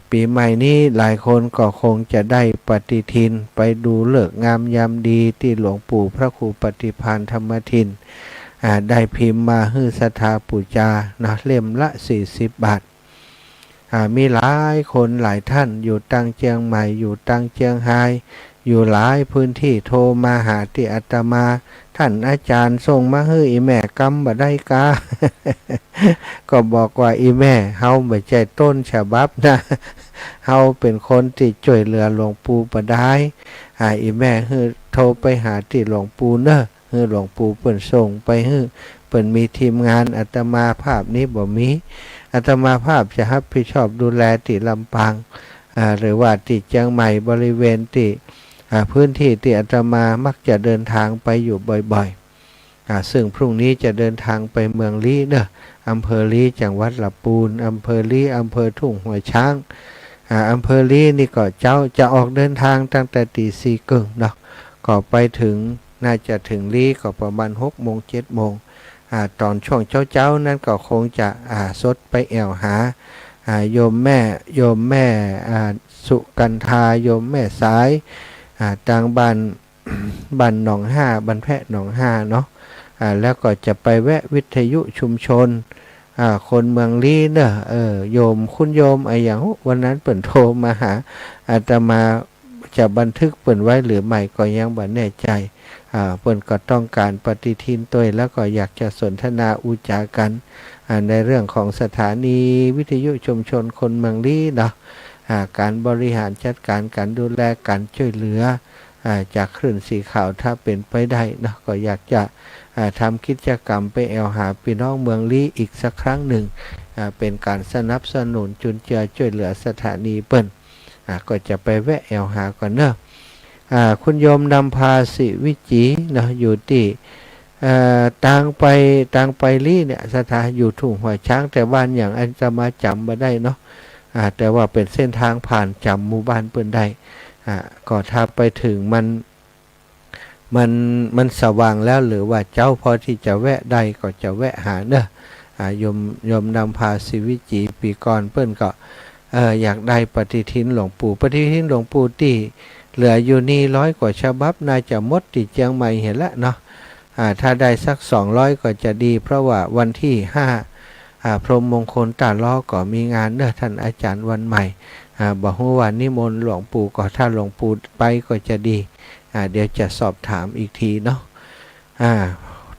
ปีใหม่นี้หลายคนก็คงจะได้ปฏิทินไปดูฤกษ์งามยามดีที่หลวงปู่พระครูปฏิภาณธรรมทินได้พิมพ์มาให้ศรัทธาปูจานะเล่มละ40 บาทมีหลายคนหลายท่านอยู่ตั้งเจียงใหม่อยู่ตั้งเจียงไฮ้อยู่หลายพื้นที่โทรมาหาที่อาตมาท่านอาจารย์ส่งมาให้อีแม่กำบ่ได้กา ก็บอกว่าอีแม่เฮาไม่ใช่ต้นฉบับนะเฮาเป็นคนที่ช่วยเหลือหลวงปู่บ่ได้อีแม่ให้โทรไปหาที่หลวงปู่เนอะให้หลวงปู่เปิ้นส่งไปให้เปิ้นมีทีมงานอาตมาภาพนี้บ่มีอาตมาภาพจะรับผิดชอบดูแลที่ลำปางหรือว่าที่เชียงใหม่บริเวณที่พื้นที่ที่อาตมามักจะเดินทางไปอยู่บ่อยๆซึ่งพรุ่งนี้จะเดินทางไปเมืองลี้เนอะอำเภอลี้จังหวัดลำพูนอำเภอลี้อำเภอทุ่งหัวช้างอำเภอลี้นี่ก็เจ้าจะออกเดินทางตั้งแต่ตี 4 ครึ่งเนาะก็ไปถึงน่าจะถึงลี้ก็ประมาณ 6 โมง 7 โมงตอนช่วงเช้านั้นก็คงจะสดไปแอวหาโยมแม่สุกันธาโยมแม่สายทางบ้านหนองห้าบ้านแพะหนองห้าเนาะแล้วก็จะไปแวะวิทยุชุมชนคนเมืองลี้เนอะโยมคุณโยมอย่างวันนั้นเปิ่นโทรมาหาอาตมาจะบันทึกเปิ่นไว้หรือไม่ก็ยังบ่แน่ใจเปิ่นก็ต้องการปฏิทินตัวแล้วก็อยากจะสนทนาอุจากันในเรื่องของสถานีวิทยุชุมชนคนเมืองลี้เนาะการบริหารจัดการการดูแลการช่วยเหลือจากคลื่นสีขาวถ้าเป็นไปได้นะก็อยากจะทำกิจกรรมไปแอวหาพี่น้องเมืองลี้อีกสักครั้งหนึ่งเป็นการสนับสนุนจุนเจือช่วยเหลือสถานีเปิ้นก็จะไปแวะแอวหาก่อนเนอะคุณโยมนำพาสิวิจีนะอยู่ที่ต่างไปลี้เนี่ยสถานอยู่ทุ่งหัวช้างแต่บ้านอย่างอันจะมาจำมาได้เนาะแต่ว่าเป็นเส้นทางผ่านจำหมู่บ้านเปิ้นได้ก็ถ้าไปถึงมันสว่างแล้วหรือว่าเจ้าพอที่จะแวะได้ก็จะแวะหาเนอะโยมนำพาสิวิจีปีก่อนเปิ้นก็อยากได้ปฏิทินหลวงปู่ปฏิทินหลวงปู่ที่เหลืออยู่นี่100 กว่าฉบับน่าจะหมดที่เชียงใหม่เห็นแล้วเนาะถ้าได้สัก200ก็จะดีเพราะว่าวันที่5พรหมมงคลตาล้อก็มีงานเนอะท่านอาจารย์วันใหม่บอกว่านิมนต์หลวงปู่ก็ถ้าหลวงปู่ไปก็จะดีเดี๋ยวจะสอบถามอีกทีเนาะ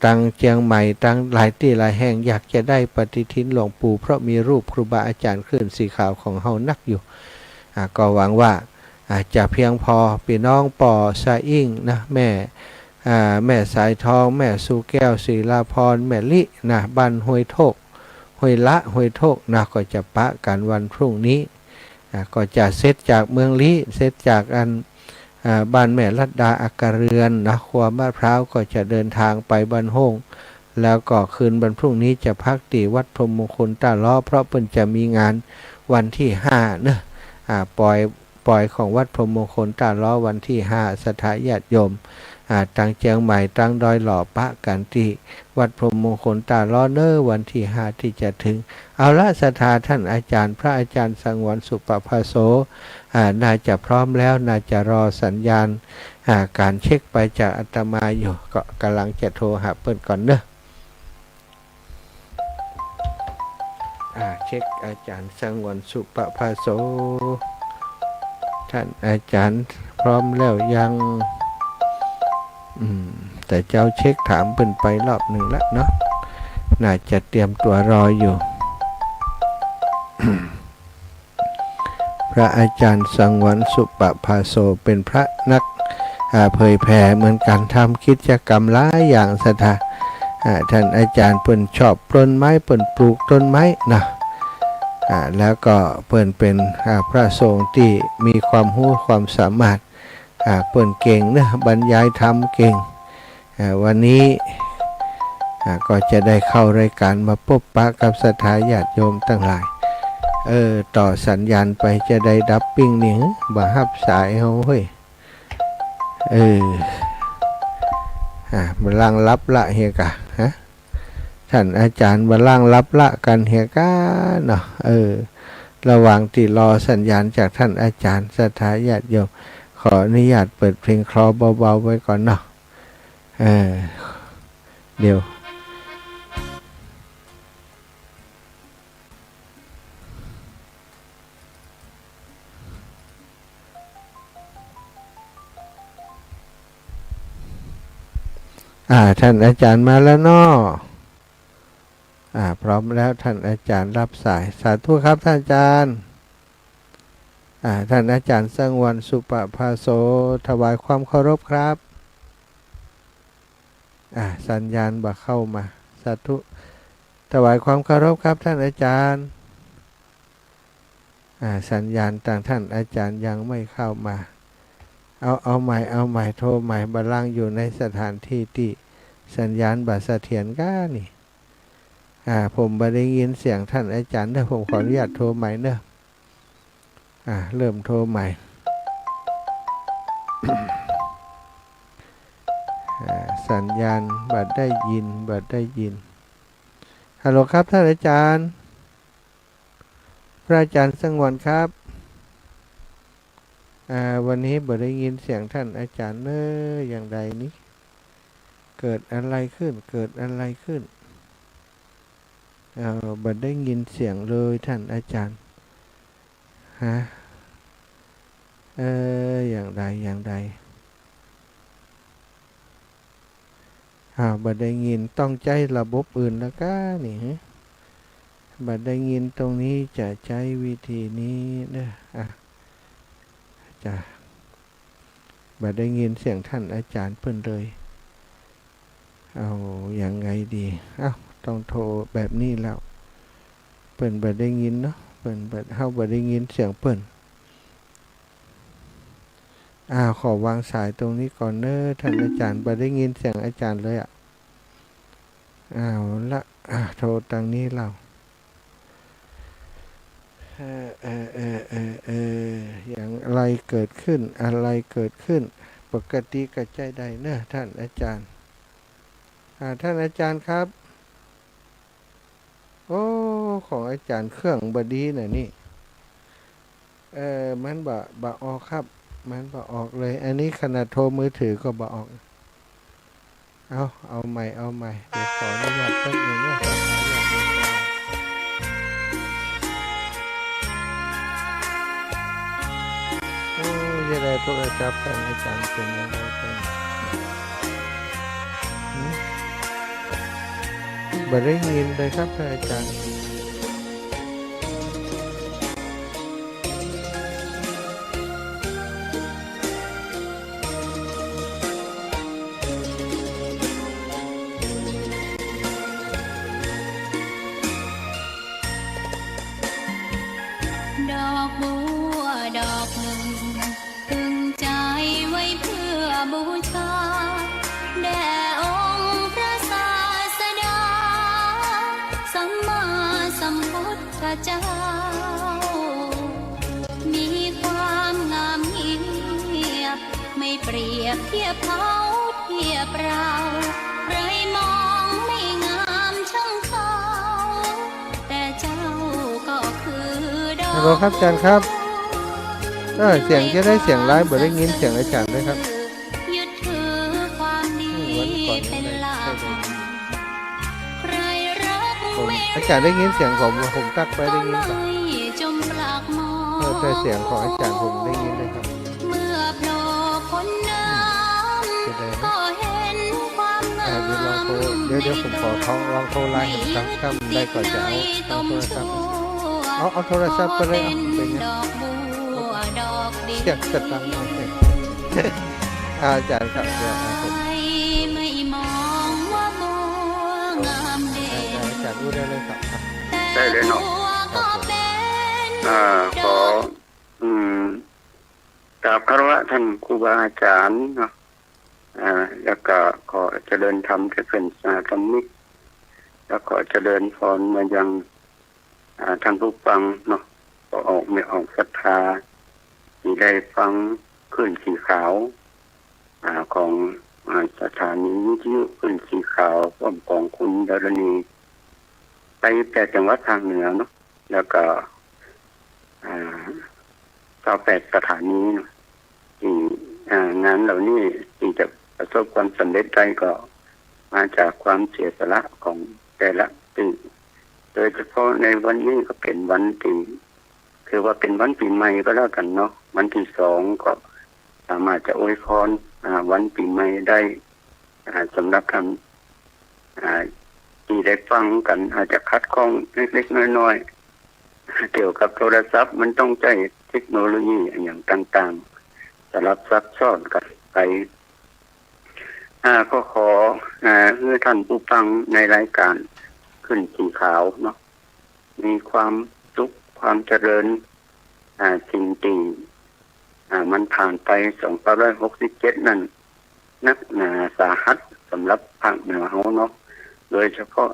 ตั้งเชียงใหม่ตั้งหลายที่หลายแห่งอยากจะได้ปฏิทินหลวงปู่เพราะมีรูปครูบาอาจารย์คลื่นสีขาวของเฮานักอยู่ก็หวังว่าจะเพียงพอพี่น้องป่อสะอิ่งนะแม่สายทองแม่สุแก้วศิลาพรแม่ลินะบ้านห้วยโทกห้วยละห้วยโทกนะก็จะปะกันวันพรุ่งนี้ก็จะเสร็จจากเมืองลี้เสร็จจากบ้านแม่ลัดดาอักเรือนนะครัวมะพร้าวก็จะเดินทางไปบ้านห้องแล้วก็คืนวันพรุ่งนี้จะพักที่วัดพรหมมงคลตาล้อเพราะเพิ่นจะมีงานวันที่5เนอะปล่อยของวัดพรหมมงคลตาล้อวันที่5สถาญาติโยมตั้งเชียงใหม่ตั้งดอยหล่อปะกันที่วัดพรหมมงคลตาล้อเนอวันที่5ที่จะถึงเอาละศรัทธาท่านอาจารย์พระอาจารย์สังวรสุปภาโสน่าจะพร้อมแล้วน่าจะรอสัญญาณการเช็คไปจากอาตมาอยู่ก็กำลังจะโทรหาเปิ้นก่อนเนอะเช็คอาจารย์สังวรสุปภาโสท่านอาจารย์พร้อมแล้วยังแต่เจ้าเช็คถามเปิ้นไปรอบหนึ่งแล้วเนาะน่าจะเตรียมตัวรออยู่ พระอาจารย์สังวรสุปภาโสเป็นพระนักเผยแผ่เหมือนกันทำกิจกรรมหลายอย่างสถาท่านอาจารย์เปิ้นชอบต้นไม้เปิ้นปลูกต้นไม้นะแล้วก็เปิ้นเป็นพระสงฆ์ที่มีความรู้ความสามารถเปิ้นเก่งนะบรรยายธรรมเก่งวันนี้ก็จะได้เข้ารายการมาพบปะกับศรัทธาญาติโยมทั้งหลายต่อสัญญาณไปจะได้ดับปิ้งนี่บ่ฮับสายเฮาเฮ้ยบัลลังก์รับละเฮกะฮะท่านอาจารย์บัลลังก์รับละกันเฮกะเนาะ ระหว่างที่รอสัญญาณจากท่านอาจารย์ศรัทธาญาติโยมขออนุญาตเปิดเพลงคลอเบาๆไว้ก่อนเนาะเดี๋ยวท่านอาจารย์มาแล้วเนาะพร้อมแล้วท่านอาจารย์รับสายสาธุครับท่านอาจารย์ท่านอาจารย์สังวรสุปภาโสถวายความเคารพครับสัญญาณบ่เข้ามาสาธุถวายความเคารพครับท่านอาจารย์สัญญาณต่างท่านอาจารย์ยังไม่เข้ามาเอาใหม่โทรใหม่บาลังอยู่ในสถานที่ที่สัญญาณบ่เสถียรก้านี่ผมบ่ได้ยินเสียงท่านอาจารย์แต่ผมขออนุญาตโทรใหม่เนอะเริ่มโทรใหม่ สัญญาณบ่ได้ยินฮัลโหลครับท่านอาจารย์พระอาจารย์สังวรครับวันนี้บ่ได้ยินเสียงท่านอาจารย์เนอะอย่างใดนี้เกิดอะไรขึ้นบ่ได้ยินเสียงเลยท่านอาจารย์อย่างใดบ่ได้ยินต้องใจระบบอื่นแล้วก็นี่บ่ได้ยินตรงนี้จะใช้วิธีนี้นะจะบ่ได้ยินเสียงท่านอาจารย์เพิ่นเลยเอาอย่างไงดีต้องโทรแบบนี้แล้วเพิ่นบ่ได้ยินเนาะเพิ่นเฮาบ่ได้ยินเสียงเพิ่นขอวางสายตรงนี้ก่อนเนอะท่านอาจารย์บ่ได้ยินเสียงอาจารย์เลยละโทรทางนี้เราอย่างอะไรเกิดขึ้นปกติกระใจใดเนอะท่านอาจารย์ท่านอาจารย์ครับโอ้ของอาจารย์เครื่องบดีน่ะนี่มันบ่ออกครับมันบ่ออกเลยอันนี้ขนาดโทรมือถือก็บ่ออกเอาใหม่เดี๋ยวขออนุญาตแป๊บนึงนะยังไงโทรศัพท์ท่านอาจารย์เป็นยังไงกันบ่ได้ยินเลยครับท่านอาจารย์ดอกบัวดอกหนึ่งตึงใจไว้เพื่อบูชาแด่องค์พระศาสดาสัมมาสัมพุทธเจ้ามีความงามเงียบไม่เปรียบเทียบเขาเทียบเราใครมองไม่งามช่างเขาแต่เจ้าก็คือฮัลโหลครับอาจารย์ครับเสียงจะได้เสียงไลฟ์บ่ได้ยินเสียงอาจารย์ด้วยครับยึดถือความดีเป็นหลักใครรักอาจารย์ได้ยินเสียงผมตักไปได้ยินป่ะแต่เสียงของอาจารย์ผมได้ยินเลยครับเมื่อโผล่พ้นน้ำก็เห็นความงามเดี๋ยวผมขอลองโทรไลน์ผมตั้งได้ก่อนจะเอาโทรศัพท์เอาโทรศัพท์ไปเลยเป็นไงเสียงจะตั้งหน่อยอาจารย์ครับเดี๋ยวผมไม่มองว่าบัวงามเด่นอาจารย์พูดได้เลยครับได้เลยเนาะขอกราบคารวะท่านครูบาอาจารย์เนาะแล้วก็ขอเจริญธรรมจะเป็นสาธรรมิกแล้วก็เจริญพรมายังท่านผู้ฟังเนาะก็ไม่ออกศรัทธาที่ได้ฟังคลื่นสีขาวของสถานีวิทยุคลื่นสีขาวของคุณดารณีไปแต่จังหวัดทางเหนือเนาะแล้วก็ 28สถานีที่งานเหล่านี้ที่จะประสบความสำเร็จได้ก็มาจากความเสียสละของแต่ละปีโดยเฉพาะในวันนี้ก็เป็นวันที่คือว่าเป็นวันปีใหม่ก็แล้วกันเนาะวันที่2ก็สามารถจะอวยพรวันปีใหม่ได้สำหรับท่านที่ได้ฟังกันอาจจะคัดข้องเล็กๆน้อยๆเกี่ยวกับโทรศัพท์มันต้องใช้เทคโนโลยีอย่างต่างๆสลับซับซ้อนกันไปก็ขอให้ท่านผู้ฟังในรายการขึ้นสีขาวเนาะมีความสุขความเจริญสิ่งที่มันผ่านไป2567นั่นนักหนาสาหัสสำหรับภาคเหนือเขาเนาะโดยเฉพาะ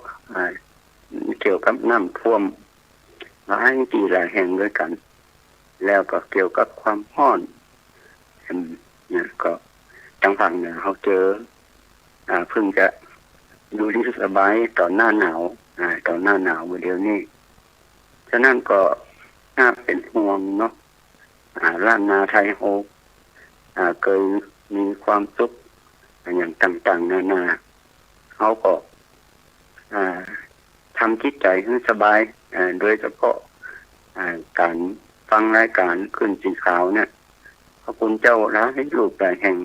เกี่ยวกับน้ำท่วมหลายที่หลายแห่งด้วยกันแล้วก็เกี่ยวกับความร้อนเนี่ยก็ทางฝั่งเหนือเขาเจอเพิ่งจะดูดีสบายตอนหน้าหนาวตอนหน้าหนาวเดี๋ยวนี้ฉะนั้นก็น่าเป็นห่วงเนาะล้านนาไทยโฮเคยมีความสุขอย่างต่างๆนานาเขาก็ทำจิตใจให้สบายโดยเฉพาะการฟังรายการขึ้นสีขาวเนี่ยพระคุณเจ้าละให้ลูกหลายแห่ง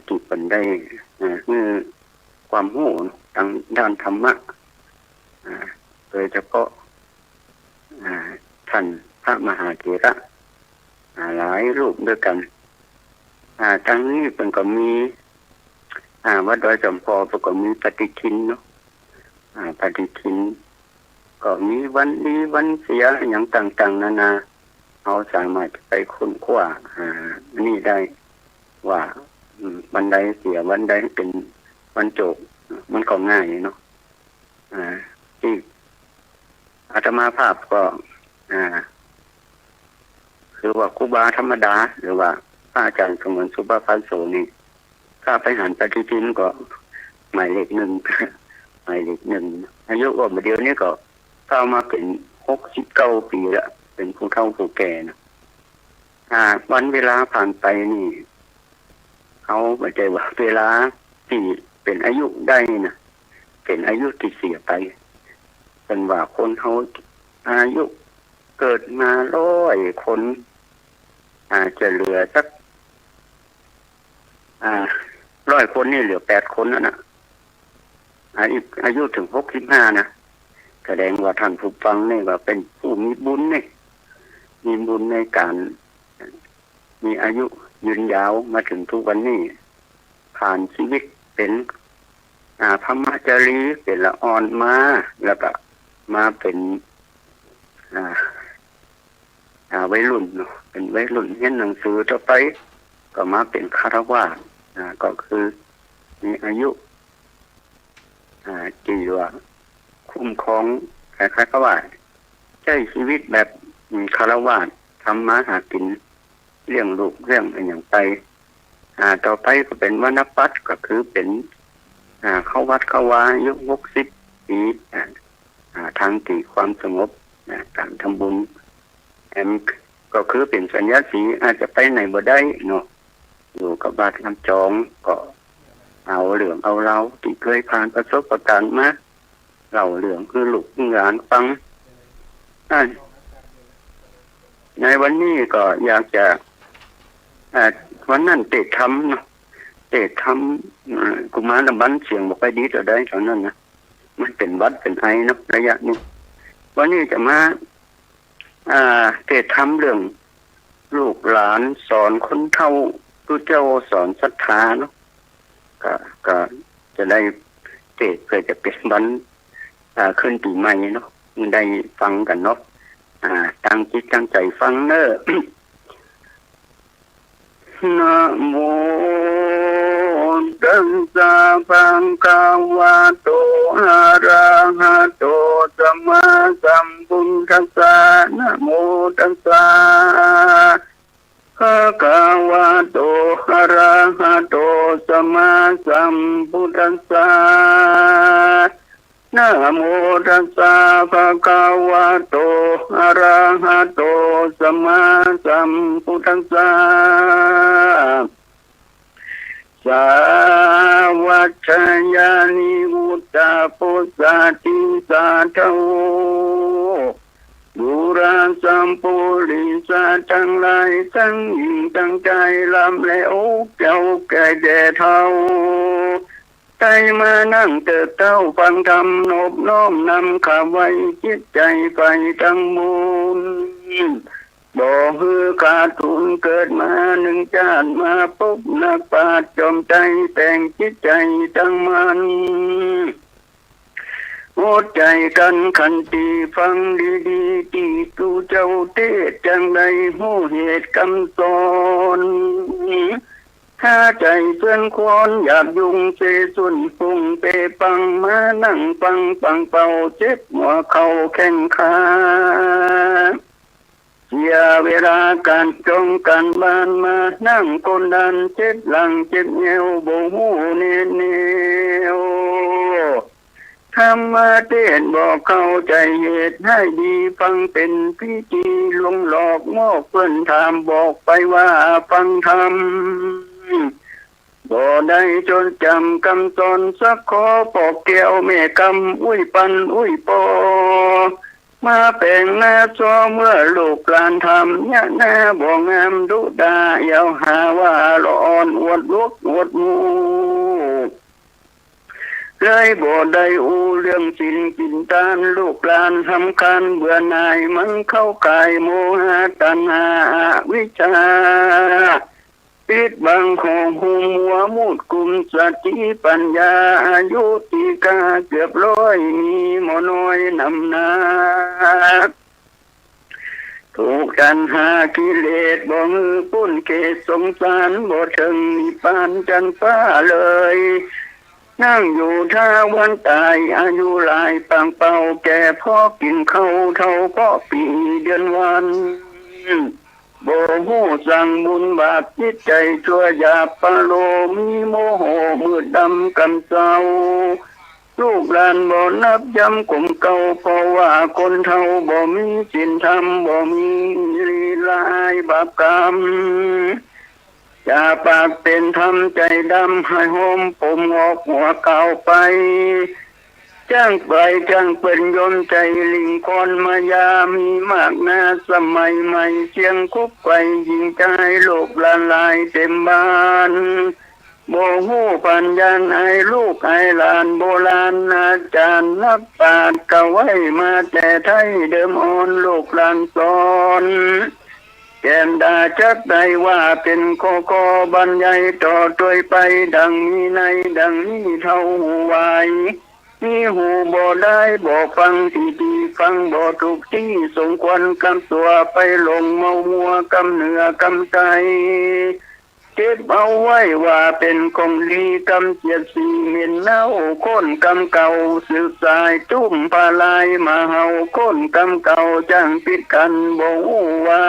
ที่เป็นได้คือความรู้ทางด้านธรรมะโดยเฉพาะท่านพระมหาเถระหลายรูปด้วยกันทั้งนี้เป็นก็มีวัดดอยจำพอเป็นก็มีปฏิทินเนาะปฏิทินก็มีวันดีวันเสียอย่างต่างๆนานาเราสามารถไปค้นคว้านี่ได้ว่าวันใดเสียวันใดเป็นวันโจกมันก็ง่ายเนาะที่อาตมาภาพก็คือว่าครูบาธรรมดาหรือว่าพระอาจารย์สมุนสุภาพันโสนี่ถ้าไปหันปฏิทินก็หมายเลข1หมายเลข1อายุก็เดี๋ยวนี้ก็เข้ามาเป็น69ปีแล้วเป็นผู้เฒ่าผู้แก่นะวันเวลาผ่านไปนี่เขาไม่ใช่ว่าเวลาที่เป็นอายุได้นะเป็นอายุที่เสียไปเป็นว่าคนเขาอายุเกิดมา100 คนจะเหลือสัก100 คนนี่เหลือ8 คนแล้วนะอายุถึง65นะแสดงว่าท่านผู้ฟังนี่ว่าเป็นผู้มีบุญนี่มีบุญในการมีอายุยืนยาวมาถึงทุกวันนี้ผ่านชีวิตเป็นพระมจารีเป็นละอ่อนมาแล้วก็มาเป็นวัยรุ่นเนาะเป็นวัยรุ่นเรียนหนังสือต่อไปก็มาเป็นฆราวาสก็คือมีอายุที่ว่าคุ้มครองคล้ายๆกับว่าใช้ชีวิตแบบฆราวาสทำมาหากินเลี้ยงลูกเลี้ยงอะไรอย่างไปต่อไปก็เป็นวรรณปัตก็คือเป็นเข้าวัดเข้าวาอายุ60 ปีทางที่ความสงบการทำบุญก็คือเป็นสัญญาสีอาจจะไปไหนบ่ได้เนาะอยู่กับบ้านคำจองก็เอาเรื่องเอาเราที่เคยผ่านประสบการณ์มาเล่าเรื่องคือลูกหลานฟังในวันนี้ก็อยากจะวันนั้นเตะทำเนาะเตะทำกุมารบันเสียงบอกไปดีต่อได้ตอนนั้นนะมันเป็นวัดเป็นไอเนาะระยะนี้วันนี้จะมาเตะทำเรื่องลูกหลานสอนคนเฒ่าผู้เจ้าสอนศรัทธาเนาะก็จะได้เตะเพื่อจะเป็นวันขึ้นปีใหม่เนาะได้ฟังกันเนาะตั้งจิตตั้งใจฟังเนอะ นะโมตัสสะภะคะวะโตอะระหะโตสัมมาสัมพุทธัสสะนะโมตัสสะภะคะวะโตอะระหะโตสัมมาสัมพุทธัสสะ นะโมตัสสะภะคะวะโตอะระหะโตสัมมาสัมพุทธัสสะสาวัชชยานิวุตตาปุสสติสาโธบุราสัมปุริสาทั้งหลายทั้งหญิงทั้งใจลำและอกเจ้าแก่แด่เท่าใจมานั่งเติบเต้าฟังธรรมนบน้อมนำข้าไว้จิตใจไปทั้งมูลบ่ฮือขาดทุนเกิดมาหนึ่งชาติมาพบนักปราชญ์จอมใจแต่งจิตใจทั้งมันโอดใจกันขันตีฟังดีๆที่ตูเจ้าเทศจังใดหูเหตุคำสอนถ้าใจเพื่อนควรอยากยุ่งเสสุนปุ่งเปปังมานั่งฟังปังเป่าเจ็บหัวเข่าแข้งขาเสียเวลาการจงการบ้านมานั่งคนดันเจ็บหลังเจ็บเอวโบหูเนเนวธรรมเทศบอกเข้าใจเหตุให้ดีฟังเป็นพิธีลวงหลอกงอกเพื่อนถามบอกไปว่าฟังธรรมบ่ได้จนจำคำสอนสักขอปอกแก้วแม่คำอุ้ยปันอุ้ยปอมาแปลงหน้าจอเมื่อลูกหลานทำเนี่ยหน้าบ่งามดุดาเยาหาว่าละอ่อนอวดลุกอวดมูเลยบ่ได้อูเรื่องสินกินตานลูกหลานทำคันเบื่อหน่ายมันเข้ากายโมหะตัณหาวิชาปิดบังของหัวมุดกุมสติปัญญาอายุติกาเกือบร้อยมีหมอน้อยนำนาถูกตัณหากิเลสบ่มือปุ้นเกศสงสารบ่ถึงนิพพานจันฟ้าเลยนั่งอยู่ท่าวันตายอายุหลายปังเป่าแก่พ่อกินข้าวเท่าพ่อปีเดือนวันบ่หูสั่งบุญบาปจิตใจชั่วหยาบปะโลมีโมโหมืดดำกำเศร้าลูกหลานบ่นับย้ำกลมเก่าเพราะว่าคนเท่าบ่มีศีลธรรมบ่มีลีลายบาปกรรมอย่าปากเป็นธรรมใจดำให้ห่มผมงอกหัวเก่าไปจ้างไปจ้างเป็นยมใจลิงคนมายามีมากนาสมัยใหม่เชียงคุกไปยิงใจโลกละลายเต็มบ้านโบหูปัญญาไอ้ลูกไอ้หลานโบราณอาจารย์นักปราชญ์ก็ไว้มาแต่ไทยเดิมอ่อนลูกหลานสอนแก้มดาจักได้ว่าเป็นโคโคบรรยายต่อโดยไปดังนี้ในดังนี้เท่าหูไว้นี่หูบ่ได้บ่ฟังที่ดีฟังบ่ถูกที่สมควรกำตัวไปลงเมามัวกำเหนือกำใจเก็บเอาไว้ว่าเป็นของดีกำเจียดสีเหม็นเน่าค้นกำเก่าสืบสายจุ่มพาลายมาเฮาค้นกำเก่าจ้างปิดกันบ่ฮู้ว่า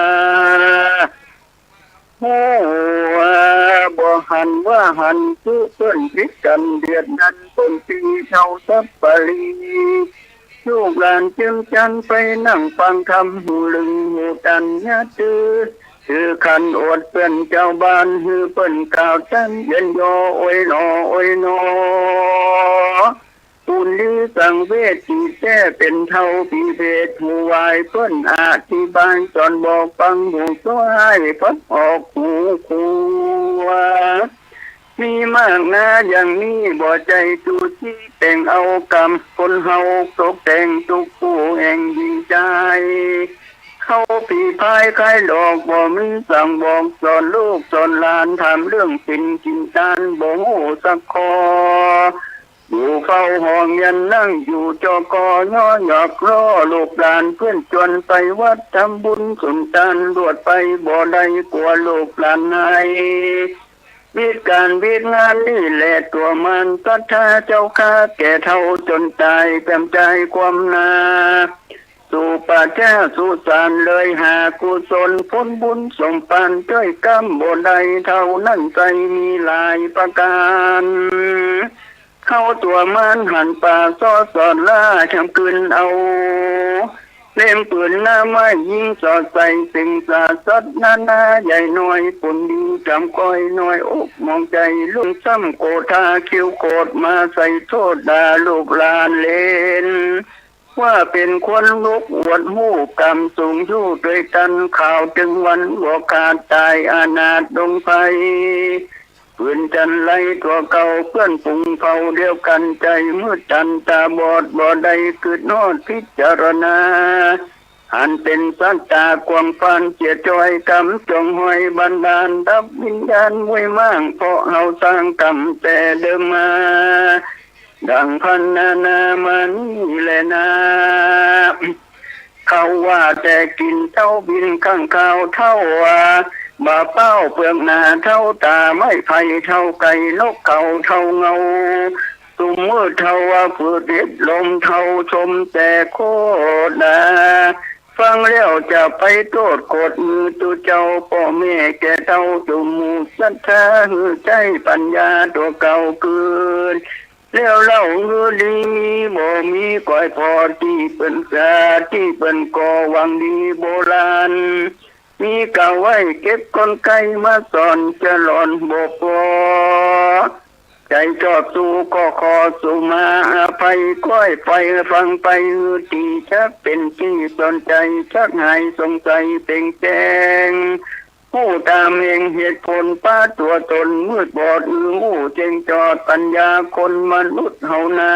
บ่หันว่าหันซื้อเพื่อนพิดกันเดือดดันต้นปีเท่าสับปะรีลูกหลานจึงจันไปนั่งฟังคำหูลึงหูตันยะจือคือขันอดเป็นเจ้าบ้านฮือเปิ้นกล่าวจันเย็นโยโอยหนอโอยหนอตุนลือสังเวชที่แท้เป็นเท่าปีเพศหูวายเปิ้นอธิบายจอนบอกฟังหูซ้ายพัดออกหูคูว่ามีมากนะอย่างนี้บ่ใจจูที่แต่งเอากรรมคนเฮาตกแต่งทุกผู้แห่งยิงใจเขาผีพายคล้ายดอกบ่มีสั่งบอกสอนลูกสอนหลานทำเรื่องสินกินจานบ่หูสักคออยู่เฝ้าห้องยันนั่งอยู่จอกอย่อหยอกล้อลูกหลานเพื่อนจวนไปวัดทำบุญสุนทานรวดไปบ่ได้กลัวลูกหลานนายวิธีการวิธีงานนี่แหละตัวมันตัทธาเจ้าข้าแก่เท่าจนตายแปมใจความนาสู่ป่าแจ้สู่สารเลยหากุศลพ้นบุญสมปานจ้อยกำบ่ได้เท่านั้นใจมีหลายประการค เข้าตัวมันหันป่าซ้อสอนล่าทำคืนเอาเล่มปืนหน้าไม้ยิงสอดใส่สิ่งสาสดหน้าใหญ่หน่อยปุ่นดีจำก้อยหน่อยอกมองใจลุ่มซ้ำโกธาคิวโกดมาใส่โทษด่าลูกหลานเลนว่าเป็นคนลุกอวดหู้กรรมสูงยู่ด้วยกันข่าวจึงวันหัวขาดตายอนาถดงไฟปืนจันไล่ตัวเก่าเพื่อนปุงเฝ้าเดียวกันใจมืดจันตาบอดบ่ได้คือนอดพิจารณาหันเป็นสัตตากวางฟันเจียจอยกำจงห้อยบันดาลดับวิญญาณมวยมั่งเพราะเฮาสร้างกรรมแต่เดิมมาดังพันนามันแลนาเขาว่าแต่กินเท่าบินข้างข่าวเท่าว่าบ่าเป้าเปลือกหนาเท่าตาไม่ไผ่เท่าไก่นกเขาเท่าเงาตุ่มมืดเท่าว่าฝืดเด็ดลมเท่าชมแต่โคตรนาฟังแล้วจะไปโทษโกรธมือตัวเจ้าพ่อแม่แก่เท่าจุมูศรัทธาหือใจปัญญาตัวเก่าเกินแล้วเล่าเงือดีมีบ่มีก้อยพอที่เป็นกาที่เป็นก่อวังดีโบราณมีกะไว้เก็บคนไก่มาสอนจะหลอนบกพอใจชอบสู้ก็ขอสู้มาอภัยก้อยไปฟังไปตีชักเป็นที่สนใจชักหายสงสัยเป่งแจ้งผู้ตามเองเหตุผลป้าตัวตนมืดบอดหูเจงจอดปัญญาคนมนุษย์เฮานา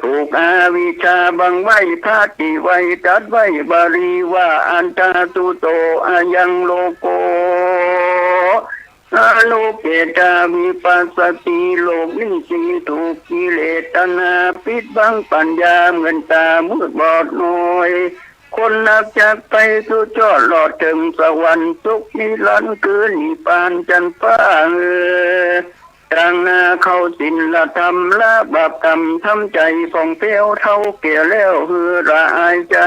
ถูกอาวิชาบังไว้พาติไว้จัดไว้บาลีว่าอันตาตุโตอายังโลโกอาโลเกตาวิปัสสติโลกนี้สิถูกกิเลสตัณหาปิดบังปัญญาเงินตามืดบอดน้อยคนนักจากไปสู่จอดหลอดถึงสวรรค์สุขนิรันดร์คือนิพพานจันฟ้าตรังนาเข้าศีลธรรมละบาปกรรมทำใจฟ่องเพี้ยวเท่าเกี่ยแล้วหือละอายใจ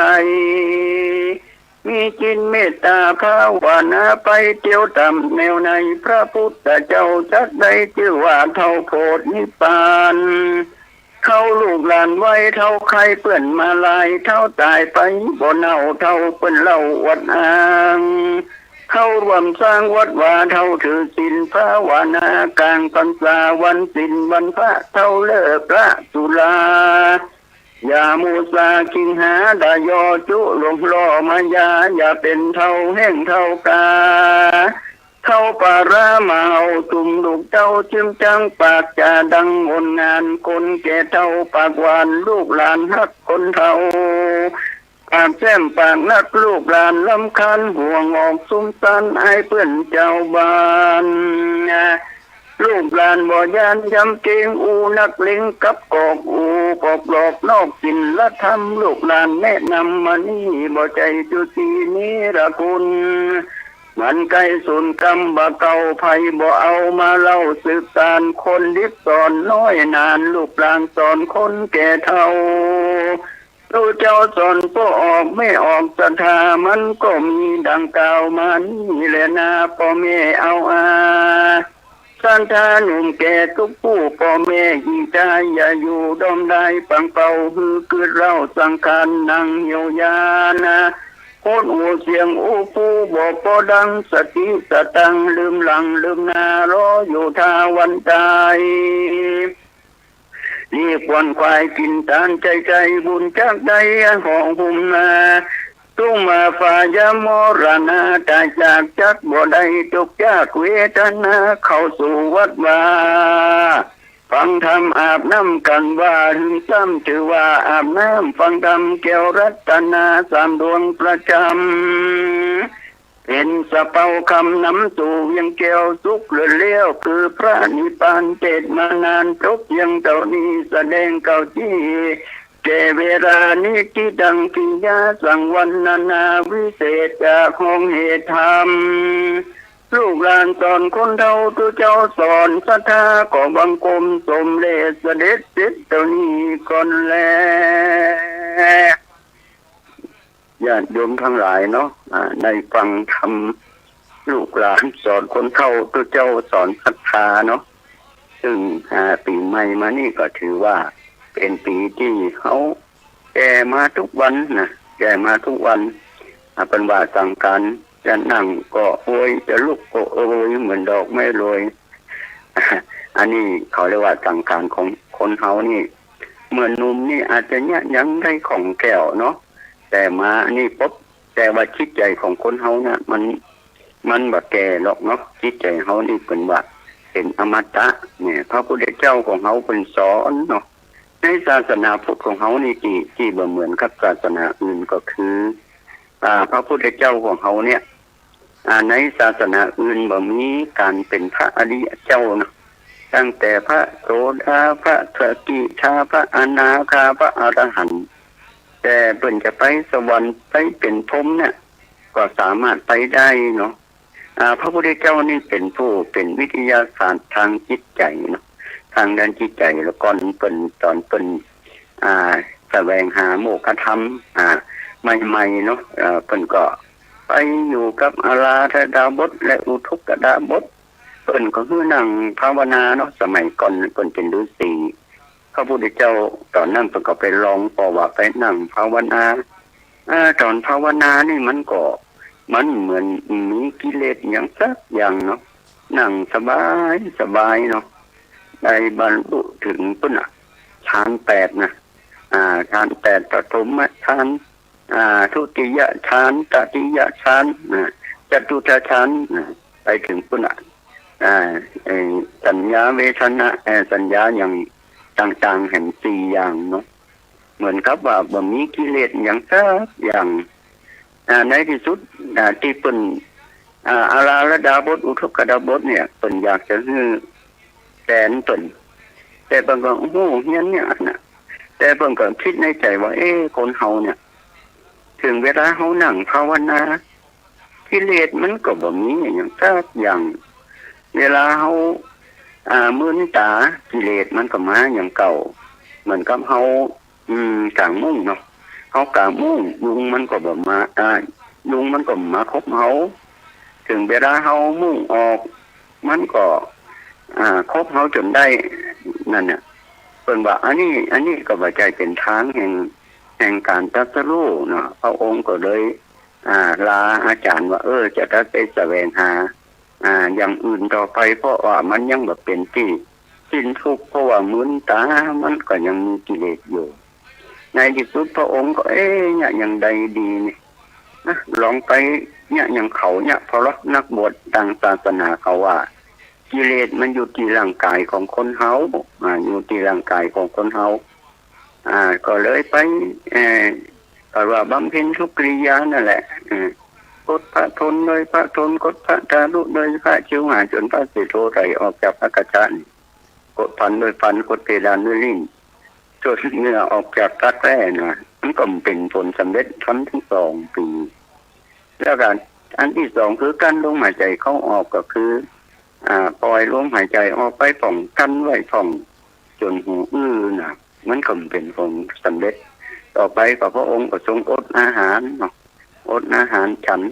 มีจิตเมตตาภาวนาไปเที่ยวตามแนวในพระพุทธเจ้าจักได้ชื่อว่าเท่าโพธินิพพานเข้าลูกหลานไว้เท่าใครเปื่อนมาลายเท่าตายไปบ่เน่าเท่าเปื่อนเล่าวัดอ้างเข้ารวมสร้างวัดว่าเท่าถือศีลภาวนากลางพรรษาวันศีลวันพระเท่าเลิกพระสุราอย่ามูสาคิงหาดายอจุหลงล่อมายาอย่าเป็นเท่าแห้งเท่ากาเท่าปารามาเอาตุ่มลูกเจ้าจิ้มจังปากจะดังงนงานคนแก่เท่าปากหวานลูกหลานฮักคนเท่าปากแซมปากนักลูกหลานลำคันห่วงออกซุ้มสันไอเพื่อนเจ้าบ้านลูกหลานบ่ยานยำเกงอูนักเลงกับกอกอูกอกหลอกนอกศีลธรรมลูกหลานแนะนำมานี่บ่ใจจุตีนี้ละคุณมันไกลสุนกรรมบ่เก่าภัยบ่เอามาเล่าสืบสานคนดิบสอนน้อยนานลูกหลานสอนคนแก่เท่าดูเจ้าสอนก็ออกไม่ออกศรัทธามันก็มีดังกล่าวมานี่แหละนะพ่อแม่เอาสันทาหนุ่มแก่ทุกผู้พ่อแม่ยิ่งใจอย่าอยู่ดอมได้ปังเป่าฮือคือเราสังขารนั่งเหี่ยวยานะโคตรหูเสียงอู้ฟูบอกพอดังสติสตังลืมหลังลืมนารออยู่ทาวันตายนี่ควนควายกินตานใจใจบุญจากใดห้องหุ่มนาตุ้งมาฝ่ายมรณะตายจากจักบ่ได้ทุกข์ยากเวทนาเข้าสู่วัดวาฟังธรรมอาบน้ำกันว่าถึงซ้ำถือว่าอาบน้ำฟังธรรมแก้วรัตนาสามดวงประจำเป็นสะเปาคำน้ำสู่ยังแก้วสุกเลี้ยวคือพระนิพพานเทศมานานจบยังเท่านี้แสดงเก่าที่แก่เวลานี้ที่ดังกิยาสังวันนาวิเศษจากห้องเหตุธรรมลูกหลานสอนคนเท่าตัวเจ้าสอนศรัทธาก็บังคมสมเลเสด็จติดเท่านี้ก่อนแลญาติโยมทั้งหลายเนาะได้ฟังธรรมลูกหลานสอนคนเท่าตัวเจ้าสอนศรัทธาเนาะ ซึ่งปีใหม่มานี่ก็ถือว่าเป็นปีที่เขาแก่มาทุกวันนะแก่มาทุกวันเป็นว่าสั่งการจะนั่งก็โอยจะลุกก็โอยเหมือนดอกไม้โรย อันนี้เขาเรียกว่าสั่งการของคนเฮานี่เมื่อนุ่มนี่อาจจะเนี่ยยังได้ของแก้วเนาะแต่มานี่ปุ๊บแต่ว่าจิตใจของคนเฮาเนี่ยมันแบบแก่หรอกเนาะจิตใจเฮานี่เป็นว่าเป็นอมตะเนี่ยพระพุทธเจ้าของเฮาเป็นสอนเนาะในศาสนาพุทธของเฮานี่ที่บ่เหมือนกับศาสนาอื่นก็คือพระพุทธเจ้าของเฮาเนี่ยในศาสนาอื่นบ่มีการเป็นพระอริยเจ้าเนาะตั้งแต่พระโสดาพระสกิทาพระอนาคาพระอรหันต์แต่เพิ่นจะไปสวรรค์ไปเป็นพรหมเนี่ยก็สามารถไปได้เนาะพระพุทธเจ้านี่เป็นผู้เป็นวิทยาศาสตร์ทางจิตใจเนาะทางด้านจิตใจแล้วก่อนเปิ้นตอนเปิ้นแสวงหาโมฆะธรรมใหม่ๆเนาะเปิ้นก็ไปอยู่กับอาราธดาบทและอุทุกดาบทเปิ้นก็คือนั่งภาวนาเนาะสมัยก่อนเปิ้นเป็นฤาษีพระพุทธเจ้าตอนนั้นเปิ้นก็ไปลองบอกว่าไปนั่งภาวนาตอนภาวนานี่มันเหมือนมีกิเลสอย่างสักอย่างเนาะนั่งสบายเนาะได้บรรลุถึงปุณณฌาน8นะฌาน8ปฐมฌานทุติยฌานตติยฌานจตุตฌานไปถึงปุณณสัญญาเวทนาสัญญาอย่างต่างๆแห่ง4อย่างเนาะเหมือนกับว่าบ่มีกิเลสอย่างสักอย่างในที่สุดที่เปิ้นอาราลดาบทอุทกดาบทเนี่ยเปิ้นอยากจะฮื้อแสนตนแต่เปิ้นก็โอ้โหเฮียนเนี่ยนะแต่เปิ้นก็คิดในใจว่าคนเฮาเนี่ยถึงเวลาเฮานั่งภาวนากิเลสมันก็บ่มีอย่างสักอย่างเวลาเฮามื้นตากิเลสมันก็มาอย่างเก่าเหมือนกับเฮากางมุ้งเนาะเฮากางมุ้งยุงมันก็บ่มายุงมันก็มาคบเฮาถึงเวลาเฮามุ้งออกมันก็คบเฮาจนได้นั่นน่ะเพิ่นว่าอันนี้ก็บ่ใช่เป็นทางแห่งการตรัสรู้เนาะพระองค์ก็เลยลาอาจารย์ว่าจะไปแสวงหาอย่างอื่นต่อไปเพราะว่ามันยังแบบเป็นที่สิ้นทุกข์เพราะว่ามึนตามันก็ยังมีกิเลสอยู่ในที่สุดพระองค์ก็เนี่ยยังใดดีนี่นะลองไปเนี่ยอย่างเขาเนี่ยเพราะนักบวชทางศาสนาเขาว่ากิเลสมันอยู่ที่ร่างกายของคนเฮาอยู่ที่ร่างกายของคนเฮาก็เลยไปก็ว่าบำเพ็ญทุกกิริยานั่นแหละกดพระทนเลยพระทนกดพระทารุเลยพระชิวหาจนพระสิโธไหลออกจากพระกฐานกดพันด้วยฟันกดเพดานด้วยลิ้นจนเนื้อออกจากตะแกรงนะมันก็เป็นผลสำเร็จทั้ง2 ปีแล้วกันอันที่2คือการลมหายใจเข้าออกก็คือปล่อยลมหายใจออกไปผ่องกันไว้ผ่องจนหูนะมันก็เป็นผลสำเร็จต่อไปก็พระองค์ก็ทรงอดอาหารเนาะอดอาหารฉัน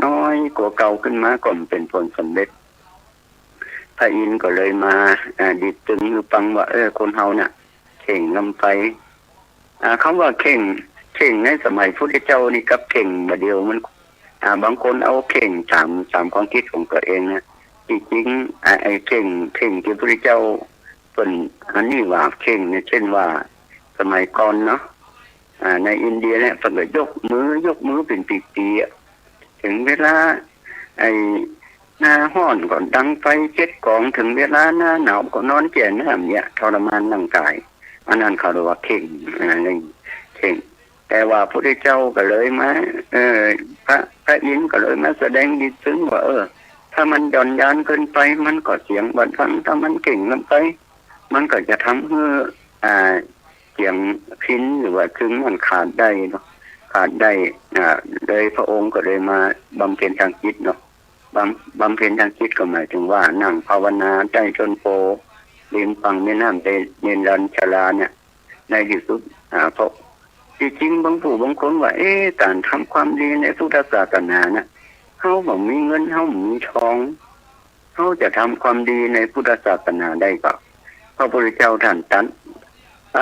น้อยกว่าเก่าขึ้นมาก็เป็นผลสำเร็จพระอินทร์ก็เลยมาดิดตึงหรือฟังว่าคนเฮาเนี่ยเข่งลำไปคำว่าเข่งในสมัยพุทธเจ้านี่กับเข่งมาเดียวมันบางคนเอาเข่งตามความคิดของตัวเองนะจริงๆไอ้เข่งที่พุทธเจ้าเป็นอันนี้ว่าเข่งเนี่ยเช่นว่าสมัยก่อนเนาะในอินเดียเนี่ยเพิ่นก็ยกมือเป็นปีๆถึงเวลาไอ้หน้าร้อนก็ดังไฟ7 กองถึงเวลาหน้าหนาวก็นอนแก่น้ำเนี่ยทรมานร่างกายอันนั้นเขาเรียกว่าเข่งเข่งแต่ว่าพระพุทธเจ้าก็เลยมาพระอินทร์ก็เลยมาแสดงดีซึ้งว่าถ้ามันหย่อนยานเกินไปมันก็เสียงบันทังถ้ามันเก่งลงไปมันก็จะทำให้เสียงพินหรือว่าคึงมันขาดได้เนาะขาดได้เลยพระองค์ก็เลยมาบำเพ็ญทางจิตเนาะบำเพ็ญทางจิตก็หมายถึงว่านั่งภาวนาใจจนโปริมฝั่งแม่น้ำเนรัญชลาเนี่ยในที่สุดเพราะจริงๆบางผู้บางคนว่าการทำความดีในพุทธศาสนาเนี่ยเขาบอกมีเงินเขามีทองเข เขาจะทำความดีในพุทธศาสนาได้ก็พระพุทธเจ้าท่านตัน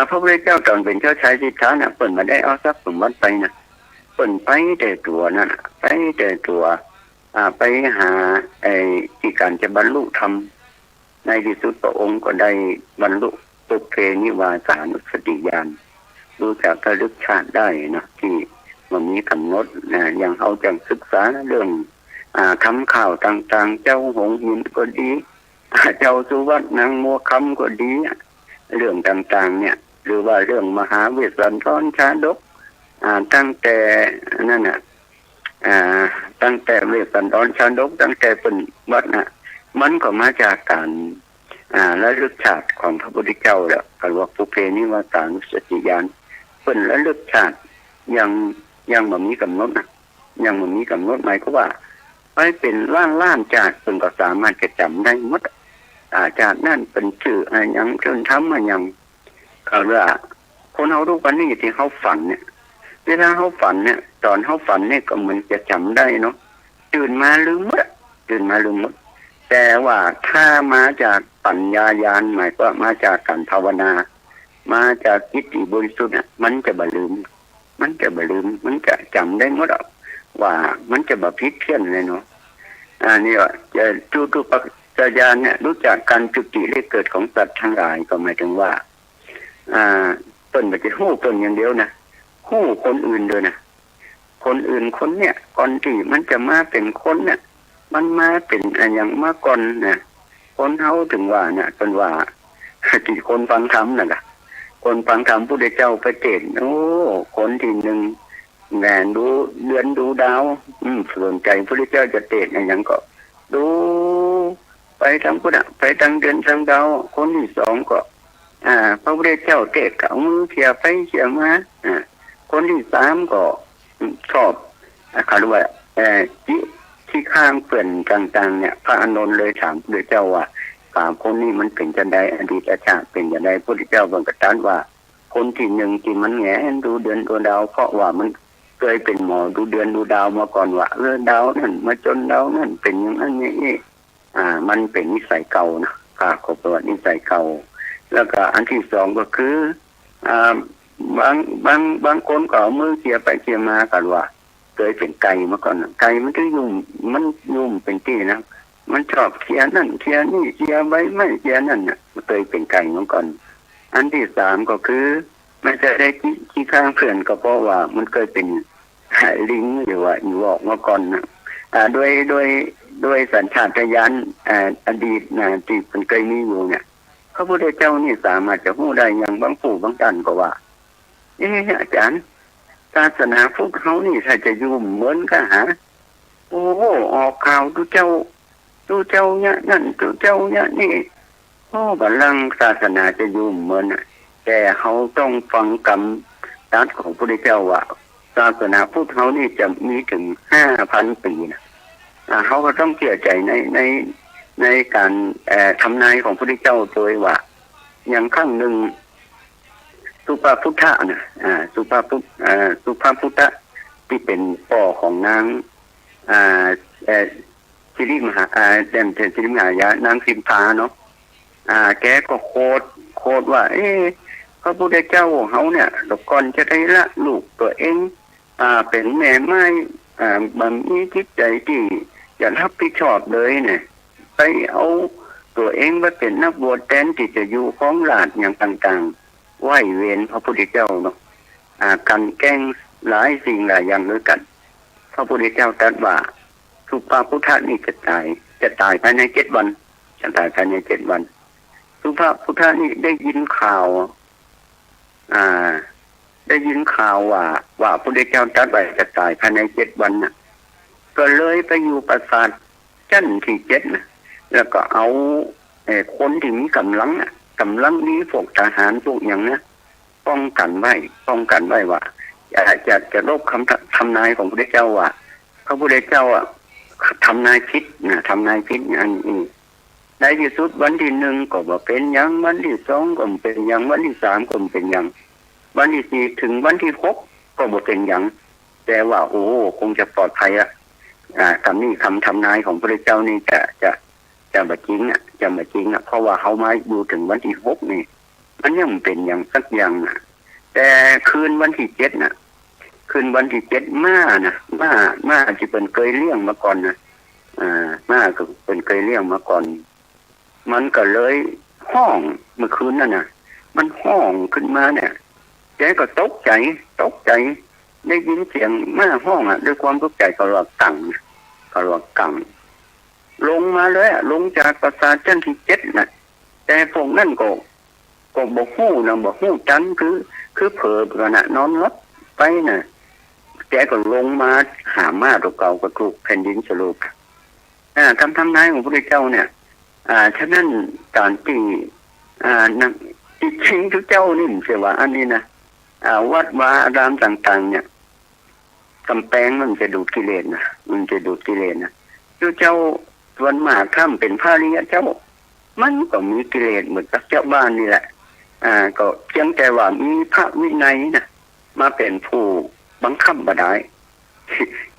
พระพุทธเจ้าตอนเป็นเจ้าชายสิทธัตถะเปิ่นมาได้เอาทรัพย์สมบัติไปนะเปิ่นไปแต่ตัวนั่นไปแต่ตัวไปหาที่การจะบรรลุธรรมในที่สุดพระองค์ก็ได้บรรลุปุเพนิวาสานุสติญาณรู้จักระลึกชาติได้นะที่มันมีกำหนดอย่างเขาจะศึกษาเรื่องคำข่าวต่างๆเจ้าหงหินก็ดีเจ้าสุวัตนางมัวคำก็ดีเรื่องต่างๆเนี่ยหรือว่าเรื่องมหาเวสสันดรชาดกตั้งแต่นั่นน่ะตั้งแต่เวสสันดรชาดกตั้งแต่เป็นวัดน่ะมันก็มาจากการระลึกชาติของพระพุทธเจ้าแหละกว่าปุเพนิวาสานุสติญาณเป็นระลึกชาติยังบ่มีกำหนดนะยังบ่มีกำหนดหมายก็ว่าไปเป็นล้านจากเป็นก็สามารถจะจำได้หมดจากนั่นเป็นชื่ออะไรยังจนทำมายังเขาว่าคนเขาทุกวันนี้ที่เขาฝันเนี่ยเวลาเขาฝันเนี่ยตอนเขาฝันเนี่ยก็มันจะจำได้เนาะตื่นมาลืมหมดแต่ว่าถ้ามาจากปัญญาญาณหมายก็มาจากการภาวนามาจากจิตบริสุทธิ์เนี่ยมันจะบ่ลืมมันจะจำได้หมดว่ามันจะบ่ผิดเพี้ยนเลยเนาะนี่ว่าจะทุกปัจจัยเนี่ยรู้จักการจุติและเกิดของสัตว์ทั้งหลายก็หมายถึงว่าต้นมันจะหู้ต้นอย่างเดียวนะหู้คนอื่นด้วยนะคนอื่นคนเนี่ยก่อนที่มันจะมาเป็นคนเนี่ยมันมาเป็นอย่างมาก่อนนะคนเฮาถึงว่าเนี่ยเป็นว่าที่คนฟังธรรมนั่นแหละคนฟังธรรมพุทธเจ้าไปเทศน์โอ้คนที่หนึ่งแงนดูเดือนดูดาวสนใจพุทธเจ้าจะเทศน์อย่างก็ดูไปทางพุทธไปทางเดือนทางดาวคนที่สองก็พระพุทธเจ้าเทศน์กับมือเขี่ยไปเขี่ยมาคนที่สามก็ชอบเขาเรียกว่าที่ข้างเปลี่ยนต่างๆเนี่ยพระอานนท์เลยถามพระพุทธเจ้าว่าคนนี้มันเป็นจังไดอดีตชาติเป็นจังไดพระพุทธเจ้าบอกกับท่านว่าคนที่หนึ่งที่มันแงนดูเดือนดูดาวเพราะว่ามันเคยเป็นหมอดูเดือนดูดาวมาก่อนว่าดาวนั่นมาจนดาวนั่นเป็นอย่างนั้นอย่างนี้มันเป็นนิสัยเก่านะขอประวัตินิสัยเก่าแล้วก็อันที่สองก็คือบางคนก็เอามือเขี่ยไปเขี่ยมากันว่าเคยเป็นไก่มาก่อนไก่มันก็ยุ่มเป็นที่นะมันชอบเขี่ยนั่นเขี่ยนี่เขี่ยใบไม้เขี่ยนั่นน่ะมันเคยเป็นไก่มาก่อนอันที่สามก็คือมันจะได้ขี้ข้างเพื่อนก็เพราะว่ามันเคยเป็นลิงหรือว่าอีวอกมาก่อนนะโดยสัญชาตญาณอดีตนะที่มันเคยมีอยู่เนี่ยพระพุทธเจ้านี่สามารถจะรู้ได้อย่างบางผู้บางท่านก็ว่าอาจารย์ศาสนาพุทธเขานี่ถ้าจะยุ่มเหมือนกันโอ้โหออกข่าวดูเจ้าเนี่ยนั่นดูเจ้าเนี่ยนี่บัลลังก์ศาสนาจะยุ่มเหมือนแต่เขาต้องฟังคำตรัสของพระพุทธเจ้าว่าศาสนาพุทธเขานี่จะมีถึง 5,000 ปีนะเขาก็ต้องเชื่อใจในการทำนายของพระพุทธเจ้าโดยว่าอย่างครั้งหนึ่งสุภาพุทธะนะสุภาพุทธะที่เป็นพ่อของนางสิริมหาสิริมหายานางสิมพาเนาะแกก็โคดว่าพระพุทธเจ้าเขาเนี่ยก่อนจะได้ละลูกตัวเองเป็นแม่ไม้มันมีจิตใจที่จะรับผิดชอบเลยเนี่ยไปเอาตัวเองมาเป็นนักบวชแทนที่จะอยู่ของหลาดอย่างต่างๆไหวเวียนพระพุทธเจ้าเนาะกันแกล้งหลายสิ่งหลายอย่างด้วยกันพระพุทธเจ้าตรัสว่าสุภาพุทธะนี่จะตายภายใน7 วันจะตายภายใน7 วันสุภาพุทธะนี่ได้ยินข่าวว่าพระพุทธเจ้าตรัสไว้จะตายภายใน7 วันน่ะก็เลยไปอยู่ปราสาทชั้นที่7นะแล้วก็เอาคนที่มีกำลังนี้พวกทหารพวกอย่างนี้ป้องกันไว้ว่าจะลบคำทำนายของพระพุทธเจ้าว่าพระพุทธเจ้าทำนายผิดอย่างนี้ในที่สุดวันที่ 1ก็บ่เป็นอย่างวันที่ 2ก็เป็นอย่างวันที่ 3ก็เป็นอย่างวันที่ 4ถึงวันที่ 6ก็บ่เป็นอย่างแต่ว่าคงจะปลอดภัยคำนี้คำทำนายของพระพุทธเจ้านี่จะ จะมาจริงอ่ะเพราะว่าเขามาอยู่ถึงวันที่6นี่มันยังเป็นอย่างสักอย่างน่ะแต่คืนวันที่7น่ะคืนวันที่7มาที่เป็นเคยเลี้ยงมาก่อนนะมาก็เป็นเคยเลี้ยงมาก่อนมันก็เลยห้องเมื่อคืนนั่นน่ะมันห้องขึ้นมาเนี่ยแกก็ตกใจได้ยินเสียงมาห้องอ่ะด้วยความตกใจก็ร้องกังลงมาเลยลงจากปราสาทชั้นที่7น่ะแต่พวกนั่นก็บอกฮู้นะบอกฮู้จันคือเผลอขณะนอนรถไปน่ะแกก็ลงมาหามาตัวเก่าก็ถูกแผ่นดินสลบทำนายของพระพุทธเจ้าเนี่ยฉะนั้นการที่นั่งจริงทุกเจ้านี่เสียว่าอันนี้นะวัดวาอารามต่างๆเนี่ยกำแพงมันจะดูดกิเลสนะทุกเจ้าวันมาค่ำเป็นพระอริยเจ้ามันก็มีกิเลสเหมือนกับเจ้าบ้านนี่แหละก็เพียงแต่ว่ามีพระวินัยนะมาเป็นผู้บังคับบ่ได้